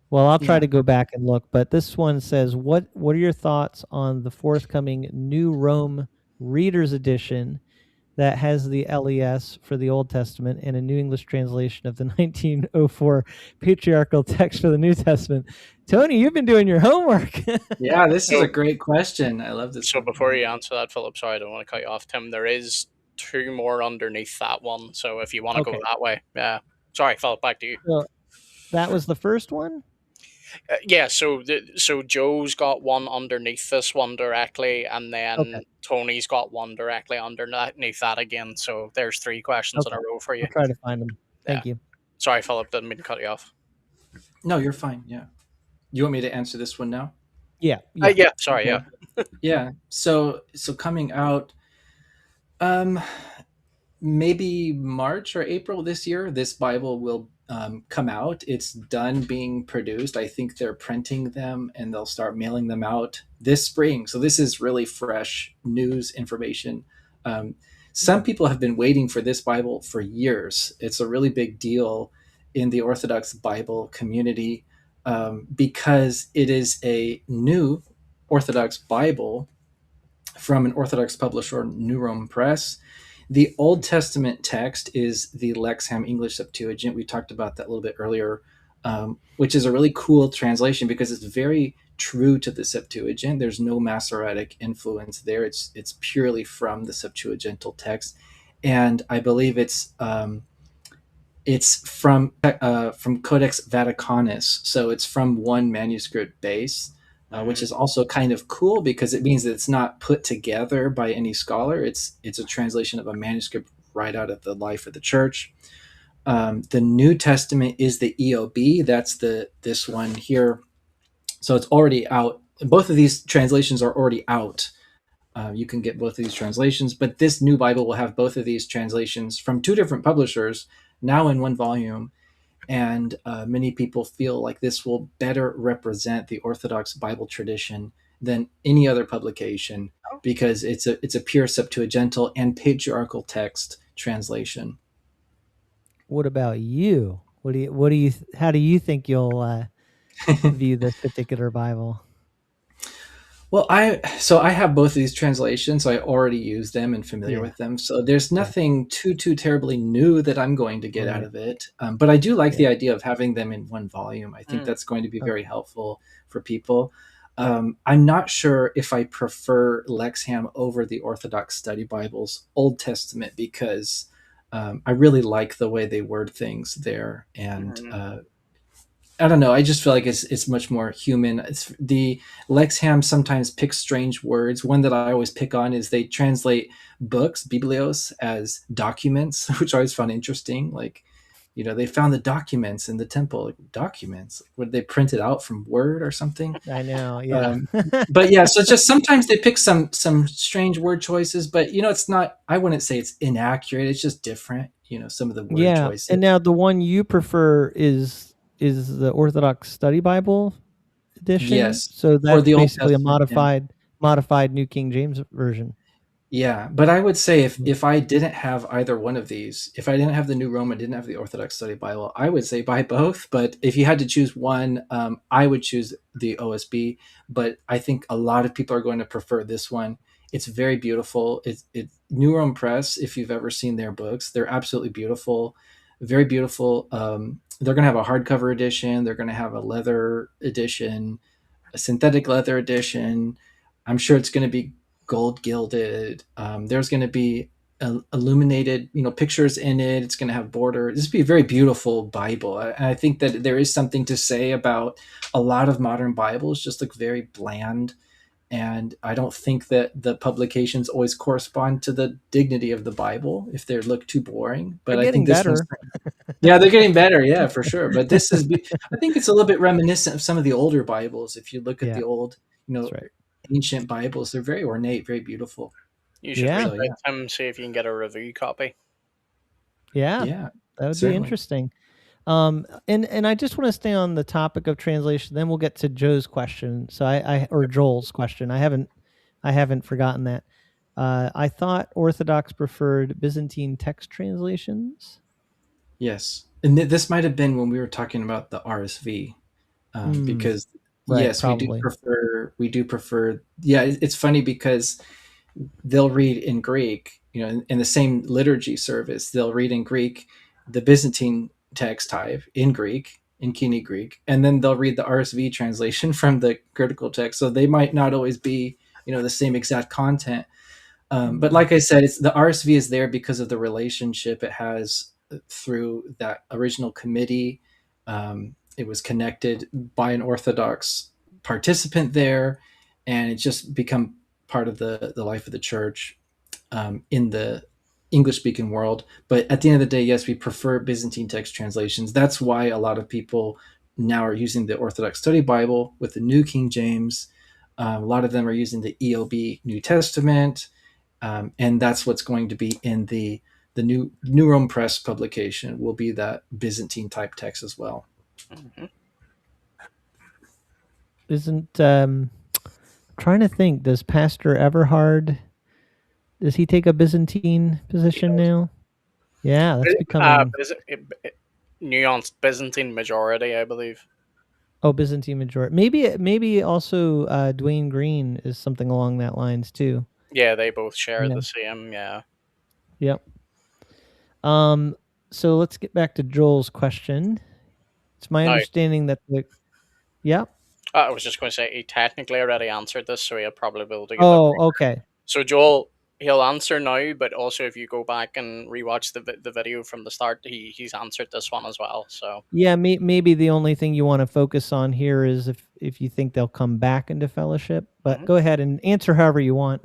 Well, I'll try Yeah. to go back and look, but this one says, what are your thoughts on the forthcoming New Rome Reader's Edition that has the LES for the Old Testament and a New English translation of the 1904 patriarchal text for the New Testament? Tony, you've been doing your homework. Yeah, this is a great question. I love this. So one. before you answer that, Philip, sorry, I don't want to cut you off, Tim. There is 2 more underneath that one, so if you want to go Okay. that way, yeah. Sorry, Philip, back to you. So that was the first one? Yeah, so Joe's got one underneath this one directly, and then Okay. Tony's got one directly underneath that again. So there's 3 questions in Okay. a row for you. I'll try to find them. Thank you. Sorry, Philip, didn't mean to cut you off. No, you're fine. Yeah. You want me to answer this one now? Yeah. Yeah. Sorry. Okay. Yeah. Yeah. So coming out, maybe March or April this year, this Bible will come out. It's done being produced. I think they're printing them and they'll start mailing them out this spring. So this is really fresh news information. Some people have been waiting for this Bible for years. It's a really big deal in the Orthodox Bible community because it is a new Orthodox Bible from an Orthodox publisher, New Rome Press. The Old Testament text is the Lexham English Septuagint. We talked about that a little bit earlier, which is a really cool translation because it's very true to the Septuagint. There's no Masoretic influence there. It's purely from the Septuagintal text, and I believe it's from Codex Vaticanus, so it's from one manuscript base. Which is also kind of cool because it means that it's not put together by any scholar. It's a translation of a manuscript right out of the life of the church. The New Testament is the EOB. That's this one here. So it's already out. Both of these translations are already out. You can get both of these translations, but this new Bible will have both of these translations from 2 different publishers now in one volume. And many people feel like this will better represent the Orthodox Bible tradition than any other publication because it's a pure Septuagintal and patriarchal text translation. What about you? How do you think you'll view this particular Bible? Well, I have both of these translations, so I already use them and familiar with them. So there's nothing too terribly new that I'm going to get out of it. But I do like the idea of having them in one volume. I think that's going to be very helpful for people. I'm not sure if I prefer Lexham over the Orthodox Study Bible's Old Testament because I really like the way they word things there, and I don't know. I just feel like it's much more human. It's the Lexham sometimes picks strange words. One that I always pick on is they translate books, biblios, as documents, which I always found interesting. Like, they found the documents in the temple. Like, documents? Would they print it out from Word or something? I know, yeah. Um, but yeah, so just sometimes they pick some strange word choices, but it's not. I wouldn't say it's inaccurate. It's just different. Some of the word Yeah, choices. and now the one you prefer is the Orthodox Study Bible edition. Yes, So for that's the Old basically a Testament. Yeah. modified New King James version. Yeah, but I would say if Mm. if I didn't have either one of these, if I didn't have the New Roman, didn't have the Orthodox Study Bible, I would say buy both. But if you had to choose one, I would choose the OSB. But I think a lot of people are going to prefer this one. It's very beautiful. It's New Rome Press. If you've ever seen their books, they're absolutely beautiful, very beautiful. They're going to have a hardcover edition. They're going to have a leather edition, a synthetic leather edition. I'm sure it's going to be gold gilded. There's going to be illuminated, pictures in it. It's going to have border. This would be a very beautiful Bible. I think that there is something to say about a lot of modern Bibles just look very bland. And I don't think that the publications always correspond to the dignity of the Bible if they look too boring. They're But I think getting this one's, better. yeah, they're getting better. Yeah, for sure. But I think it's a little bit reminiscent of some of the older Bibles. If you look at Yeah, the old, you that's know, right. ancient Bibles, they're very ornate, very beautiful. You should reach Yeah, So out yeah, to him, see if you can get a review copy. yeah, yeah, that would be certainly. interesting. And I just want to stay on the topic of translation. Then we'll get to Joe's question. So or Joel's question. I haven't forgotten that. I thought Orthodox preferred Byzantine text translations. Yes, and this might have been when we were talking about the RSV, Hmm. because Right. yes, we do Probably. prefer. We do prefer. Yeah, it's funny because they'll read in Greek, in the same liturgy service, they'll read in Greek the Byzantine text type in Greek, in Kini Greek, and then they'll read the RSV translation from the critical text. So they might not always be, the same exact content. But Hmm. like I said, it's the RSV is there because of the relationship it has through that original committee. It was connected by an Orthodox participant there, and it's just become part of the life of the church in the English speaking world. But at the end of the day, yes, we prefer Byzantine text translations. That's why a lot of people now are using the Orthodox Study Bible with the New King James. A lot of them are using the EOB New Testament, and that's what's going to be in the New Rome Press publication. Will be that Byzantine type text as well. Hmm. Isn't trying to think? Does Pastor Everhard does he take a Byzantine He position does. now? Yeah, that's becoming Nuanced Byzantine majority, I believe. Byzantine majority. Maybe also Dwayne Green is something along that lines too. Yeah, they both share Yeah. the same. Yeah. Yep. Um. So let's get back to Joel's question. It's my Now, understanding that the yeah. I was just going to say he technically already answered this, so he'll probably be able to get that. Oh, okay. So Joel, he'll answer now, but also if you go back and rewatch the video from the start, he's answered this one as well. So Yeah, maybe the only thing you want to focus on here is if you think they'll come back into fellowship. But mhm. go ahead and answer however you want.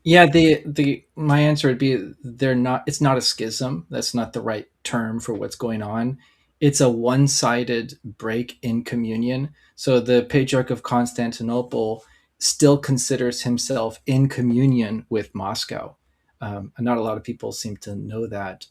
Yeah, the my answer would be they're not. It's not a schism. That's not the right term for what's going on. It's a one-sided break in communion. So the Patriarch of Constantinople still considers himself in communion with Moscow. And not a lot of people seem to know that.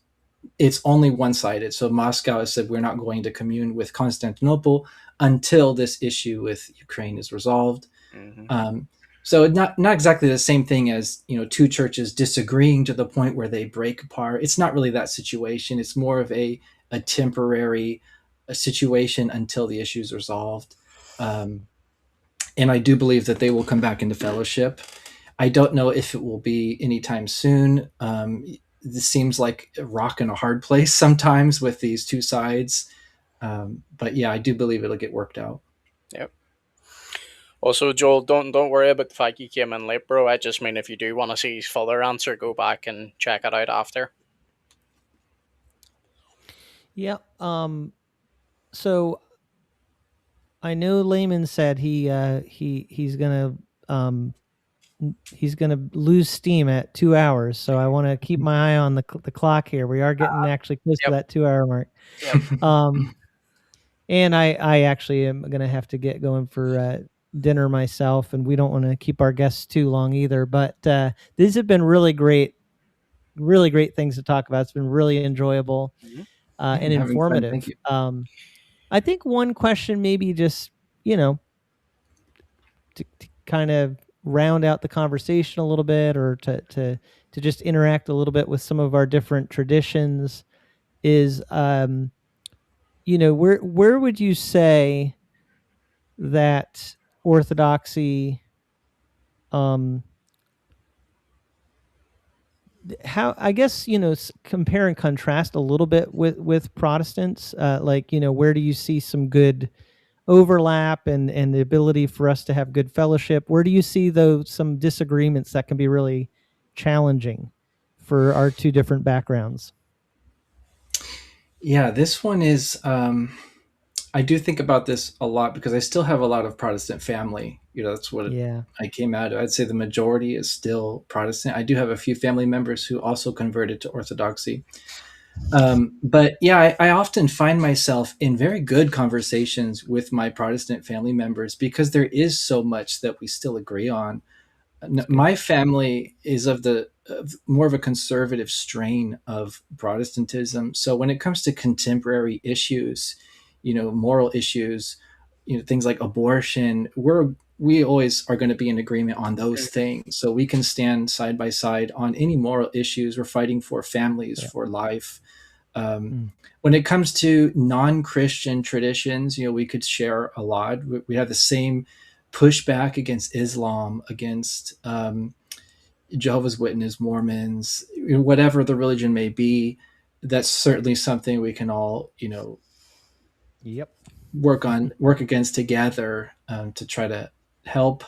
It's only one-sided. So Moscow has said we're not going to commune with Constantinople until this issue with Ukraine is resolved. Hmm. Um, so not exactly the same thing as two churches disagreeing to the point where they break apart. It's not really that situation. It's more of a temporary situation until the issue is resolved. Um, and I do believe that they will come back into fellowship. I don't know if it will be anytime soon. This seems like a rock and a hard place sometimes with these two sides. But yeah, I do believe it'll get worked out. Yep. Also, Joel, don't worry about the fact you came in late, bro. I just mean if you do want to see his fuller answer, go back and check it out after. Yeah. So I know Layman said um he's gonna lose steam at 2 hours. So I want to keep my eye on the clock here. We are getting actually close to Yep. that 2 hour mark. Yep. Um, and I actually am gonna have to get going for dinner myself, and we don't want to keep our guests too long either. But these have been really great things to talk about. It's been really enjoyable Mhm. and I'm having fun. Thank informative. you. I think one question, maybe just you know, to kind of round out the conversation a little bit, or to just interact a little bit with some of our different traditions, is where would you say that Orthodoxy, um how, I guess, compare and contrast a little bit with Protestants, like, where do you see some good overlap and the ability for us to have good fellowship? Where do you see, though, some disagreements that can be really challenging for our two different backgrounds? Yeah, this one is. I do think about this a lot because I still have a lot of Protestant family. That's what Yeah. I came out of. I'd say the majority is still Protestant. I do have a few family members who also converted to Orthodoxy. But yeah, I often find myself in very good conversations with my Protestant family members because there is so much that we still agree on. That's good. My family is of more of a conservative strain of Protestantism. So when it comes to contemporary issues, moral issues, things like abortion, we always are going to be in agreement on those things. So we can stand side by side on any moral issues. We're fighting for families, Yeah. for life. Um, Mm. when it comes to non-Christian traditions, we could share a lot. We have the same pushback against Islam, against Jehovah's Witness, Mormons, whatever the religion may be. That's certainly something we can all, Yep. work against together, to try to help.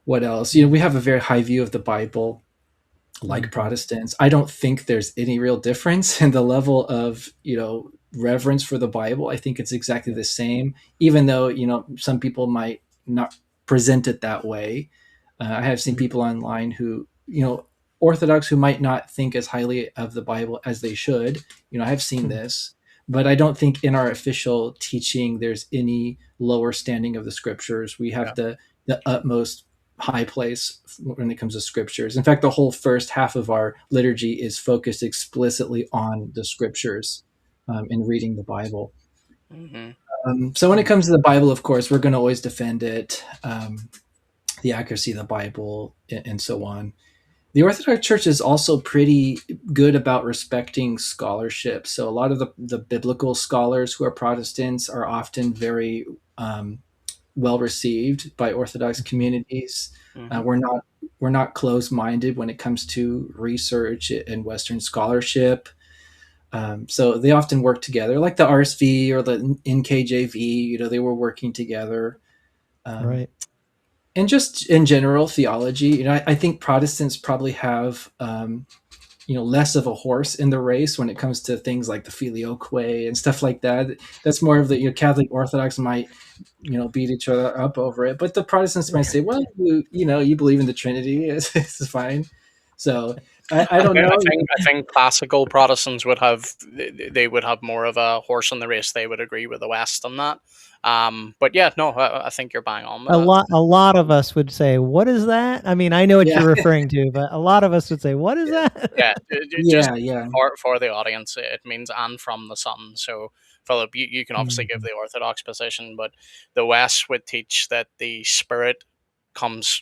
What else? We have a very high view of the Bible, like Mhm. Protestants. I don't think there's any real difference in the level of, reverence for the Bible. I think it's exactly Yep. the same, even though, some people might not present it that way. I have seen Mhm. people online who, Orthodox, who might not think as highly of the Bible as they should. I've seen Mhm. this, but I don't think in our official teaching there's any lower standing of the scriptures. We have Yeah. the utmost high place when it comes to scriptures. In fact, the whole first half of our liturgy is focused explicitly on the scriptures, and reading the Bible. Hmm. So when it comes to the Bible, of course, we're going to always defend it, the accuracy of the Bible, and so on. The Orthodox Church is also pretty good about respecting scholarship. So a lot of the biblical scholars who are Protestants are often very well received by Orthodox Mhm. communities. Hmm. We're not closed minded when it comes to research and Western scholarship. So they often work together, like the RSV or the NKJV. They were working together. Um, Right. and just in general theology, I think Protestants probably have, less of a horse in the race when it comes to things like the filioque and stuff like that. That's more of the, Catholic Orthodox might, beat each other up over it, but the Protestants might say, well, you believe in the Trinity. It's fine. So I don't know. I think classical Protestants would have, they would have more of a horse in the race. They would agree with the West on that. But yeah, no, I think you're bang on with that. A lot of us would say, "What is that?" I mean, I know what Yeah, you're referring to, but a lot of us would say, "What is Yeah, that?" just yeah, yeah. for the audience, it means "and from the Son." So, Philip, you can obviously give Mhm. the Orthodox position, but the West would teach that the Spirit comes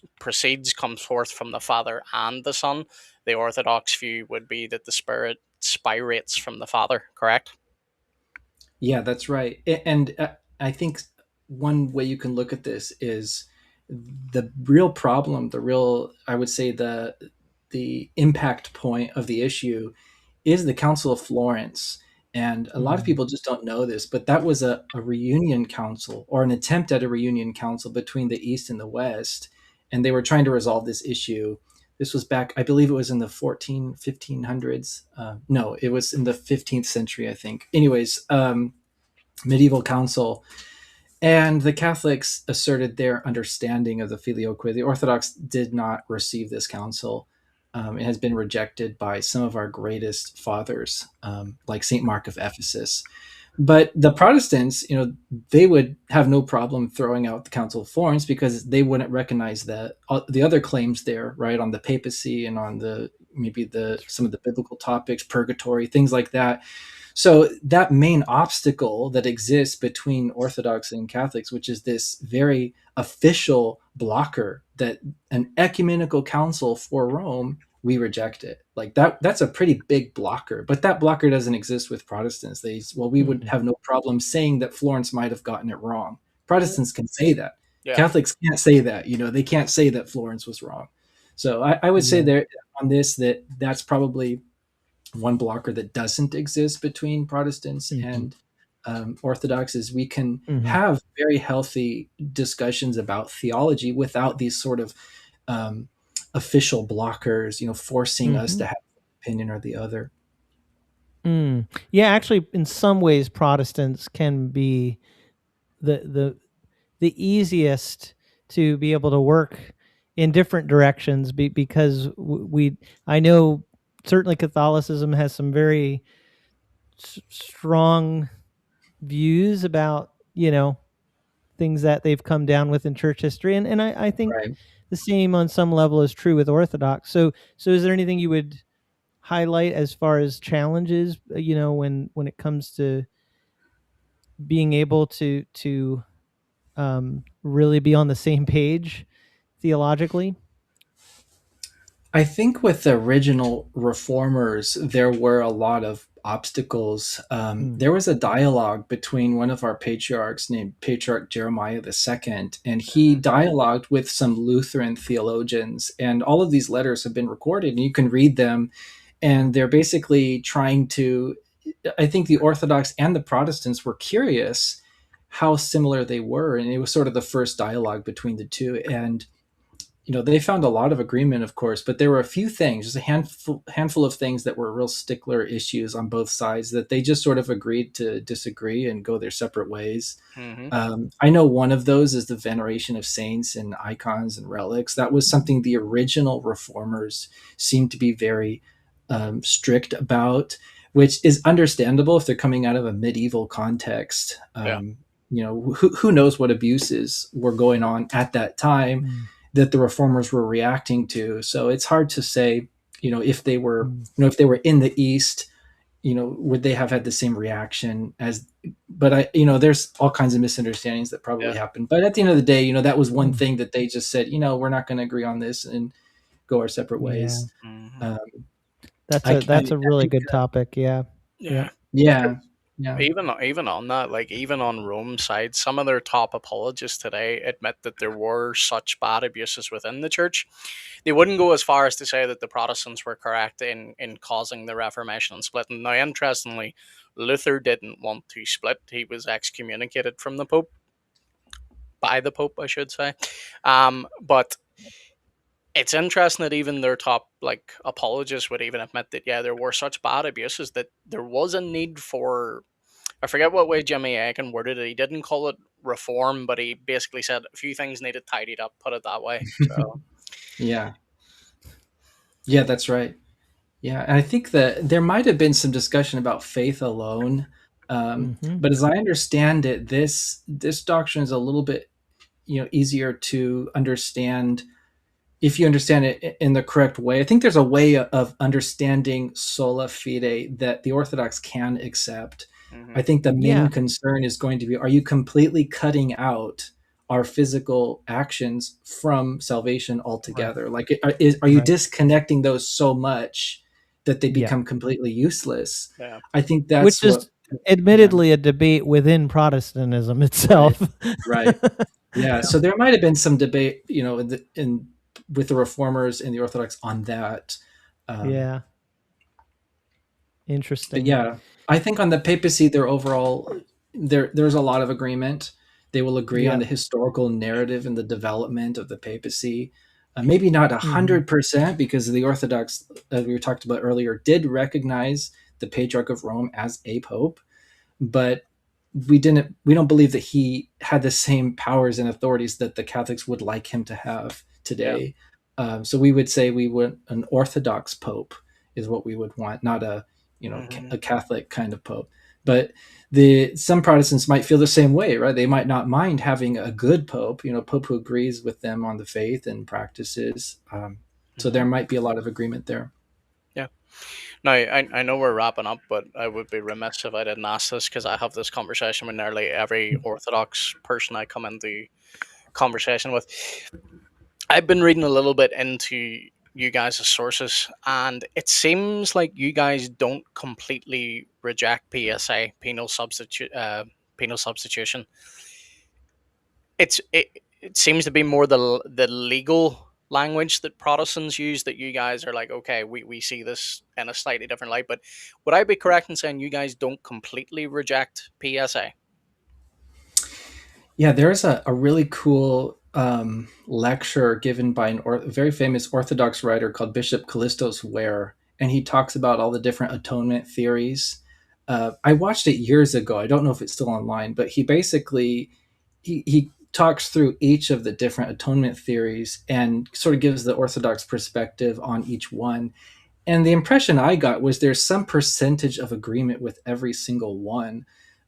forth from the Father and the Son. The Orthodox view would be that the Spirit spirates from the Father. Correct? Yeah, that's right. And I think one way you can look at this is the real problem, I would say the impact point of the issue is the Council of Florence. And a lot of Mhm. people just don't know this, but that was a reunion council, or an attempt at a reunion council between the East and the West. And they were trying to resolve this issue. This was back, I believe it was in the 1500s. No, it was in the 15th century, I think. Anyways, medieval council, and the Catholics asserted their understanding of the filioque. The Orthodox did not receive this council. It has been rejected by some of our greatest fathers, like St. Mark of Ephesus. But the Protestants, they would have no problem throwing out the Council of Florence because they wouldn't recognize that the other claims there, right, on the papacy and on the maybe some of the biblical topics, purgatory, things like that. So that main obstacle that exists between Orthodox and Catholics, which is this very official blocker that an ecumenical council for Rome, we reject it. Like that's a pretty big blocker, but that blocker doesn't exist with Protestants. We would have no problem saying that Florence might have gotten it wrong. Protestants can say that. Yeah. Catholics can't say that. They can't say that Florence was wrong. So I would say there on this that's probably one blocker that doesn't exist between Protestants and Orthodox is we can have very healthy discussions about theology without these sort of official blockers, forcing us to have an opinion or the other. Yeah, actually, in some ways, Protestants can be the easiest to be able to work in different directions because I know certainly Catholicism has some very strong views about things that they've come down with in church history, and I think the same on some level is true with Orthodox. So is there anything you would highlight as far as challenges, when it comes to being able to really be on the same page theologically? I think with the original reformers, there were a lot of obstacles. There was a dialogue between one of our patriarchs named Patriarch Jeremiah II, and he dialogued with some Lutheran theologians. And all of these letters have been recorded, and you can read them. And they're basically trying to, I think the Orthodox and the Protestants were curious how similar they were. And it was sort of the first dialogue between the two. And they found a lot of agreement, of course, but there were a few things, just a handful of things that were real stickler issues on both sides that they just sort of agreed to disagree and go their separate ways. I know one of those is the veneration of saints and icons and relics. That was something the original reformers seemed to be very strict about, which is understandable if they're coming out of a medieval context. Who knows what abuses were going on at that time that the reformers were reacting to. So it's hard to say, if they were, if they were in the East, would they have had the same reaction but there's all kinds of misunderstandings that probably happened. But at the end of the day, that was one thing that they just said, we're not going to agree on this and go our separate ways. That's a really good topic. Yeah. Even on that, like even on Rome's side, some of their top apologists today admit that there were such bad abuses within the church. They wouldn't go as far as to say that the Protestants were correct in causing the Reformation and splitting. Now, interestingly, Luther didn't want to split. He was excommunicated from the Pope, by the Pope, I should say. But it's interesting that even their top apologists would even admit that there were such bad abuses that there was a need for, I forget what way Jimmy Akin worded it. He didn't call it reform, but he basically said a few things needed tidied up, put it that way. So. Yeah, that's right. Yeah, and I think that there might have been some discussion about faith alone, but as I understand it, this doctrine is a little bit easier to understand if you understand it in the correct way. I think there's a way of understanding sola fide that the Orthodox can accept. I think the main concern is going to be, are you completely cutting out our physical actions from salvation altogether? Like, are you disconnecting those so much that they become completely useless? I think that's admittedly a debate within Protestantism itself. Right. Yeah. So there might have been some debate, with the Reformers and the Orthodox on that. Interesting. But I think on the papacy, there's a lot of agreement. They will agree on the historical narrative and the development of the papacy. Maybe not 100%, because the Orthodox, as we talked about earlier, did recognize the Patriarch of Rome as a pope, but we don't believe that he had the same powers and authorities that the Catholics would like him to have Yeah. today. So we would say we want an Orthodox Pope is what we would want, not a Hmm. a Catholic kind of Pope. But the some Protestants might feel the same way, right? They might not mind having a good Pope, Pope who agrees with them on the faith and practices. So Hmm. there might be a lot of agreement there. Yeah. Now, I know we're wrapping up, but I would be remiss if I didn't ask this because I have this conversation with nearly every Orthodox person I come into conversation with. I've been reading a little bit into you guys' sources, and it seems like you guys don't completely reject PSA, penal substitution. It seems to be more the legal language that Protestants use that you guys are like, okay, we see this in a slightly different light. But would I be correct in saying you guys don't completely reject PSA? Yeah, there's a really cool lecture given by a very famous Orthodox writer called Bishop Callistos Ware, and he talks about all the different atonement theories. I watched it years ago. I don't know if it's still online, but he basically he talks through each of the different atonement theories and sort of gives the Orthodox perspective on each one. And the impression I got was there's some percentage of agreement with every single one.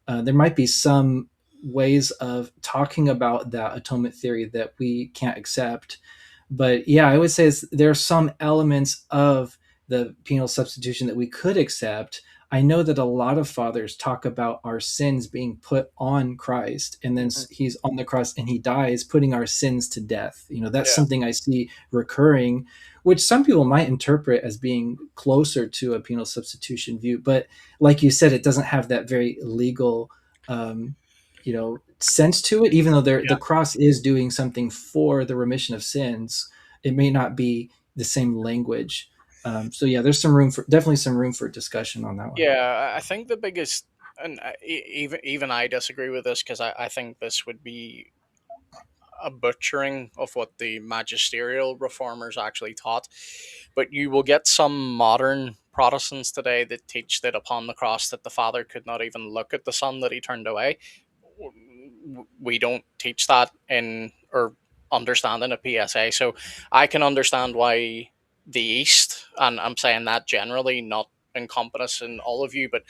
There might be some ways of talking about that atonement theory that we can't accept. But yeah, I would say there are some elements of the penal substitution that we could accept. I know that a lot of fathers talk about our sins being put on Christ, and then Mhm. he's on the cross and he dies, putting our sins to death. That's Yeah, something I see recurring, which some people might interpret as being closer to a penal substitution view. But like you said, it doesn't have that very legal sense to it, even though the yeah. cross is doing something for the remission of sins. It may not be the same language. So yeah, there's definitely some room for discussion on that one. Yeah, I think the biggest, and even I disagree with this because I think this would be a butchering of what the magisterial reformers actually taught. But you will get some modern Protestants today that teach that upon the cross that the Father could not even look at the Son that he turned away. We don't teach that in or understanding a PSA. So I can understand why the East, and I'm saying that generally, not encompassing all of you, but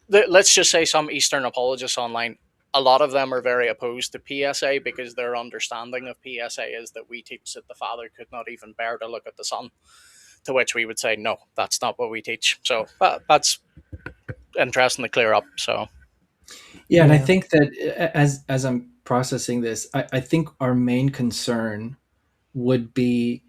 let's just say some Eastern apologists online, a lot of them are very opposed to PSA because their understanding of PSA is that we teach that the Father could not even bear to look at the Son. To which we would say, no, that's not what we teach. So that's interesting to clear up. So, Yeah, and I Yeah. think that as I'm processing this, I think our main concern would be,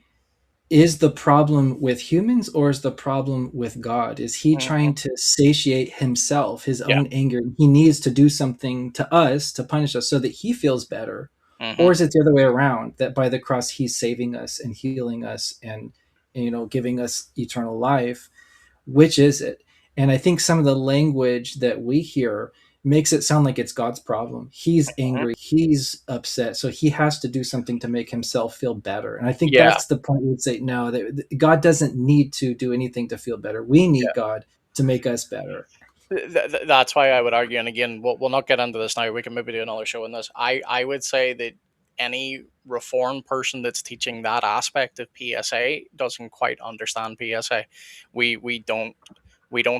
is the problem with humans or is the problem with God? Is he mhm, trying to satiate himself, his yeah, own anger? He needs to do something to us to punish us so that he feels better. hmm, Or is it the other way around, that by the cross he's saving us and healing us and giving us eternal life? Which is it? And I think some of the language that we hear makes it sound like it's God's problem. He's hmm, angry, he's upset, so he has to do something to make himself feel better. And I think yeah. that's the point. We'd say no, that God doesn't need to do anything to feel better. We need God to make us better. That's why I would argue, and again, we'll not get into this now. We can maybe do another show on this. I would say that any reformed person that's teaching that aspect of PSA doesn't quite understand PSA. We we don't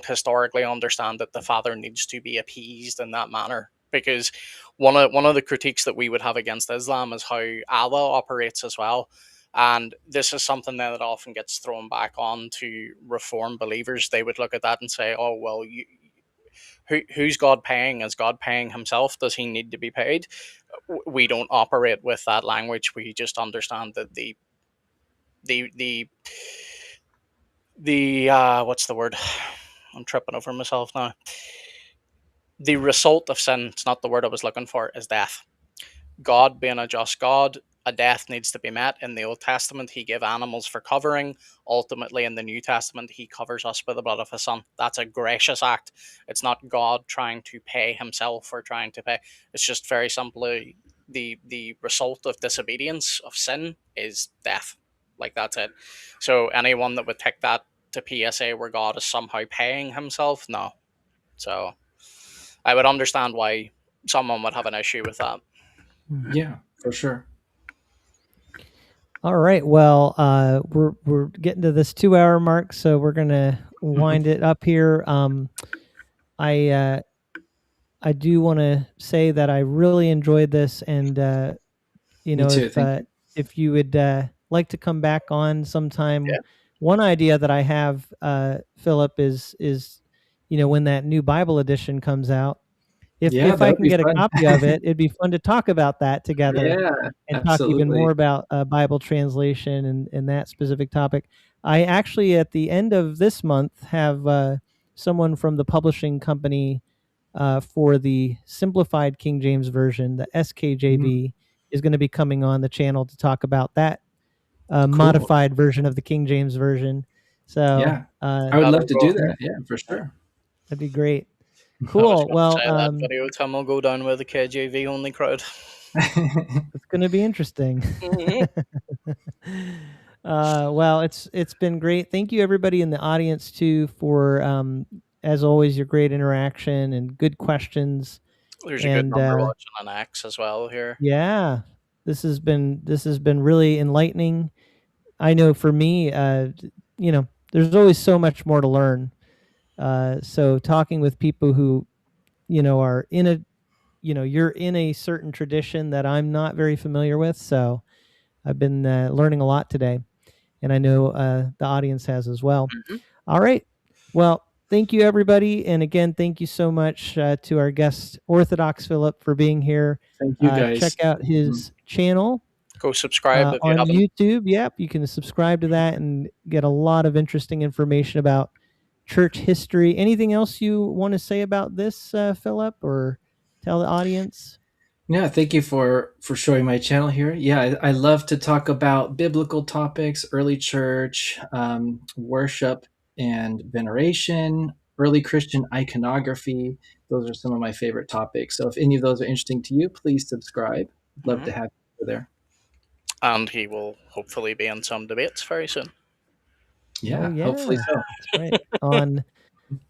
historically understand that the Father needs to be appeased in that manner because one of the critiques that we would have against Islam is how Allah operates as well. And this is something that often gets thrown back on to reformed believers. They would look at that and say, "Oh well, who's God paying? Is God paying himself? Does he need to be paid?" We don't operate with that language. We just understand that the the what's the word? I'm tripping over myself now. The result of sin, it's not the word I was looking for, is death. God being a just God, a death needs to be met. In the Old Testament, he gave animals for covering. Ultimately, in the New Testament, he covers us with the blood of his son. That's a gracious act. It's not God trying to pay himself or trying to pay. It's just very simply the result of disobedience, of sin, is death. Like that's it. So anyone that would take that to PSA where God is somehow paying himself, no. So I would understand why someone would have an issue with that. Yeah, for sure. All right. Well, we're getting to this 2-hour mark, so we're gonna wind it up here. I do want to say that I really enjoyed this, and Me too. Thank you. if you would like to come back on sometime, Yeah. one idea that I have, Philip, is when that new Bible edition comes out, Yeah, if that I would can be get a fun. copy of it, it'd be fun to talk about that together Yeah, and talk even absolutely. more about Bible translation and that specific topic. I actually, at the end of this month, have someone from the publishing company for the simplified King James version, the SKJV, is going to be coming on the channel to talk about that Cool. modified version of the King James version. So Yeah, I would love That'll to go. do that. Yeah, for sure. that'd be great. I was Cool. going to Well, say that video Tim will go down with the KJV only crowd. it's going to be interesting. Well, it's been great. Thank you everybody in the audience too for as always your great interaction and good questions. There's a good And number watching on X as well here. yeah, this has been really enlightening. I know for me, there's always so much more to learn. So talking with people who are in a you're in a certain tradition that I'm not very familiar with, so I've been learning a lot today, and I know the audience has as well. Mm-hmm. All right. Well, thank you, everybody. And again, thank you so much to our guest, Orthodox Philip, for being here. Thank you, guys. Check out his channel Go subscribe if you on haven't. YouTube. Yep, you can subscribe to that and get a lot of interesting information about church history. Anything else you want to say about this, Philip, or tell the audience? Yeah, thank you for showing my channel here. Yeah, I love to talk about biblical topics, early church, worship and veneration, early Christian iconography. Those are some of my favorite topics. So if any of those are interesting to you, please subscribe. I'd love to have you there. And he will hopefully be in some debates very soon. Yeah, Oh, yeah. hopefully so. That's right.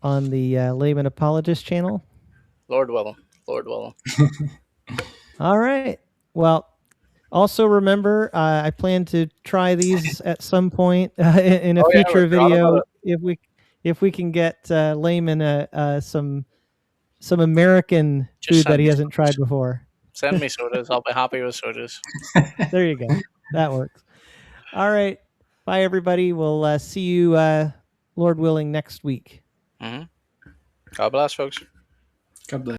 on the Layman Apologist channel. Lord willing. Lord willing. All right. Well, also remember, I plan to try these at some point in a future video if we can get Layman some American food that he hasn't tried before. Send me sodas. I'll be happy with sodas. There you go. That works. All right. Bye, everybody. We'll see you, Lord willing, next week. Mm-hmm. God bless, folks. God bless.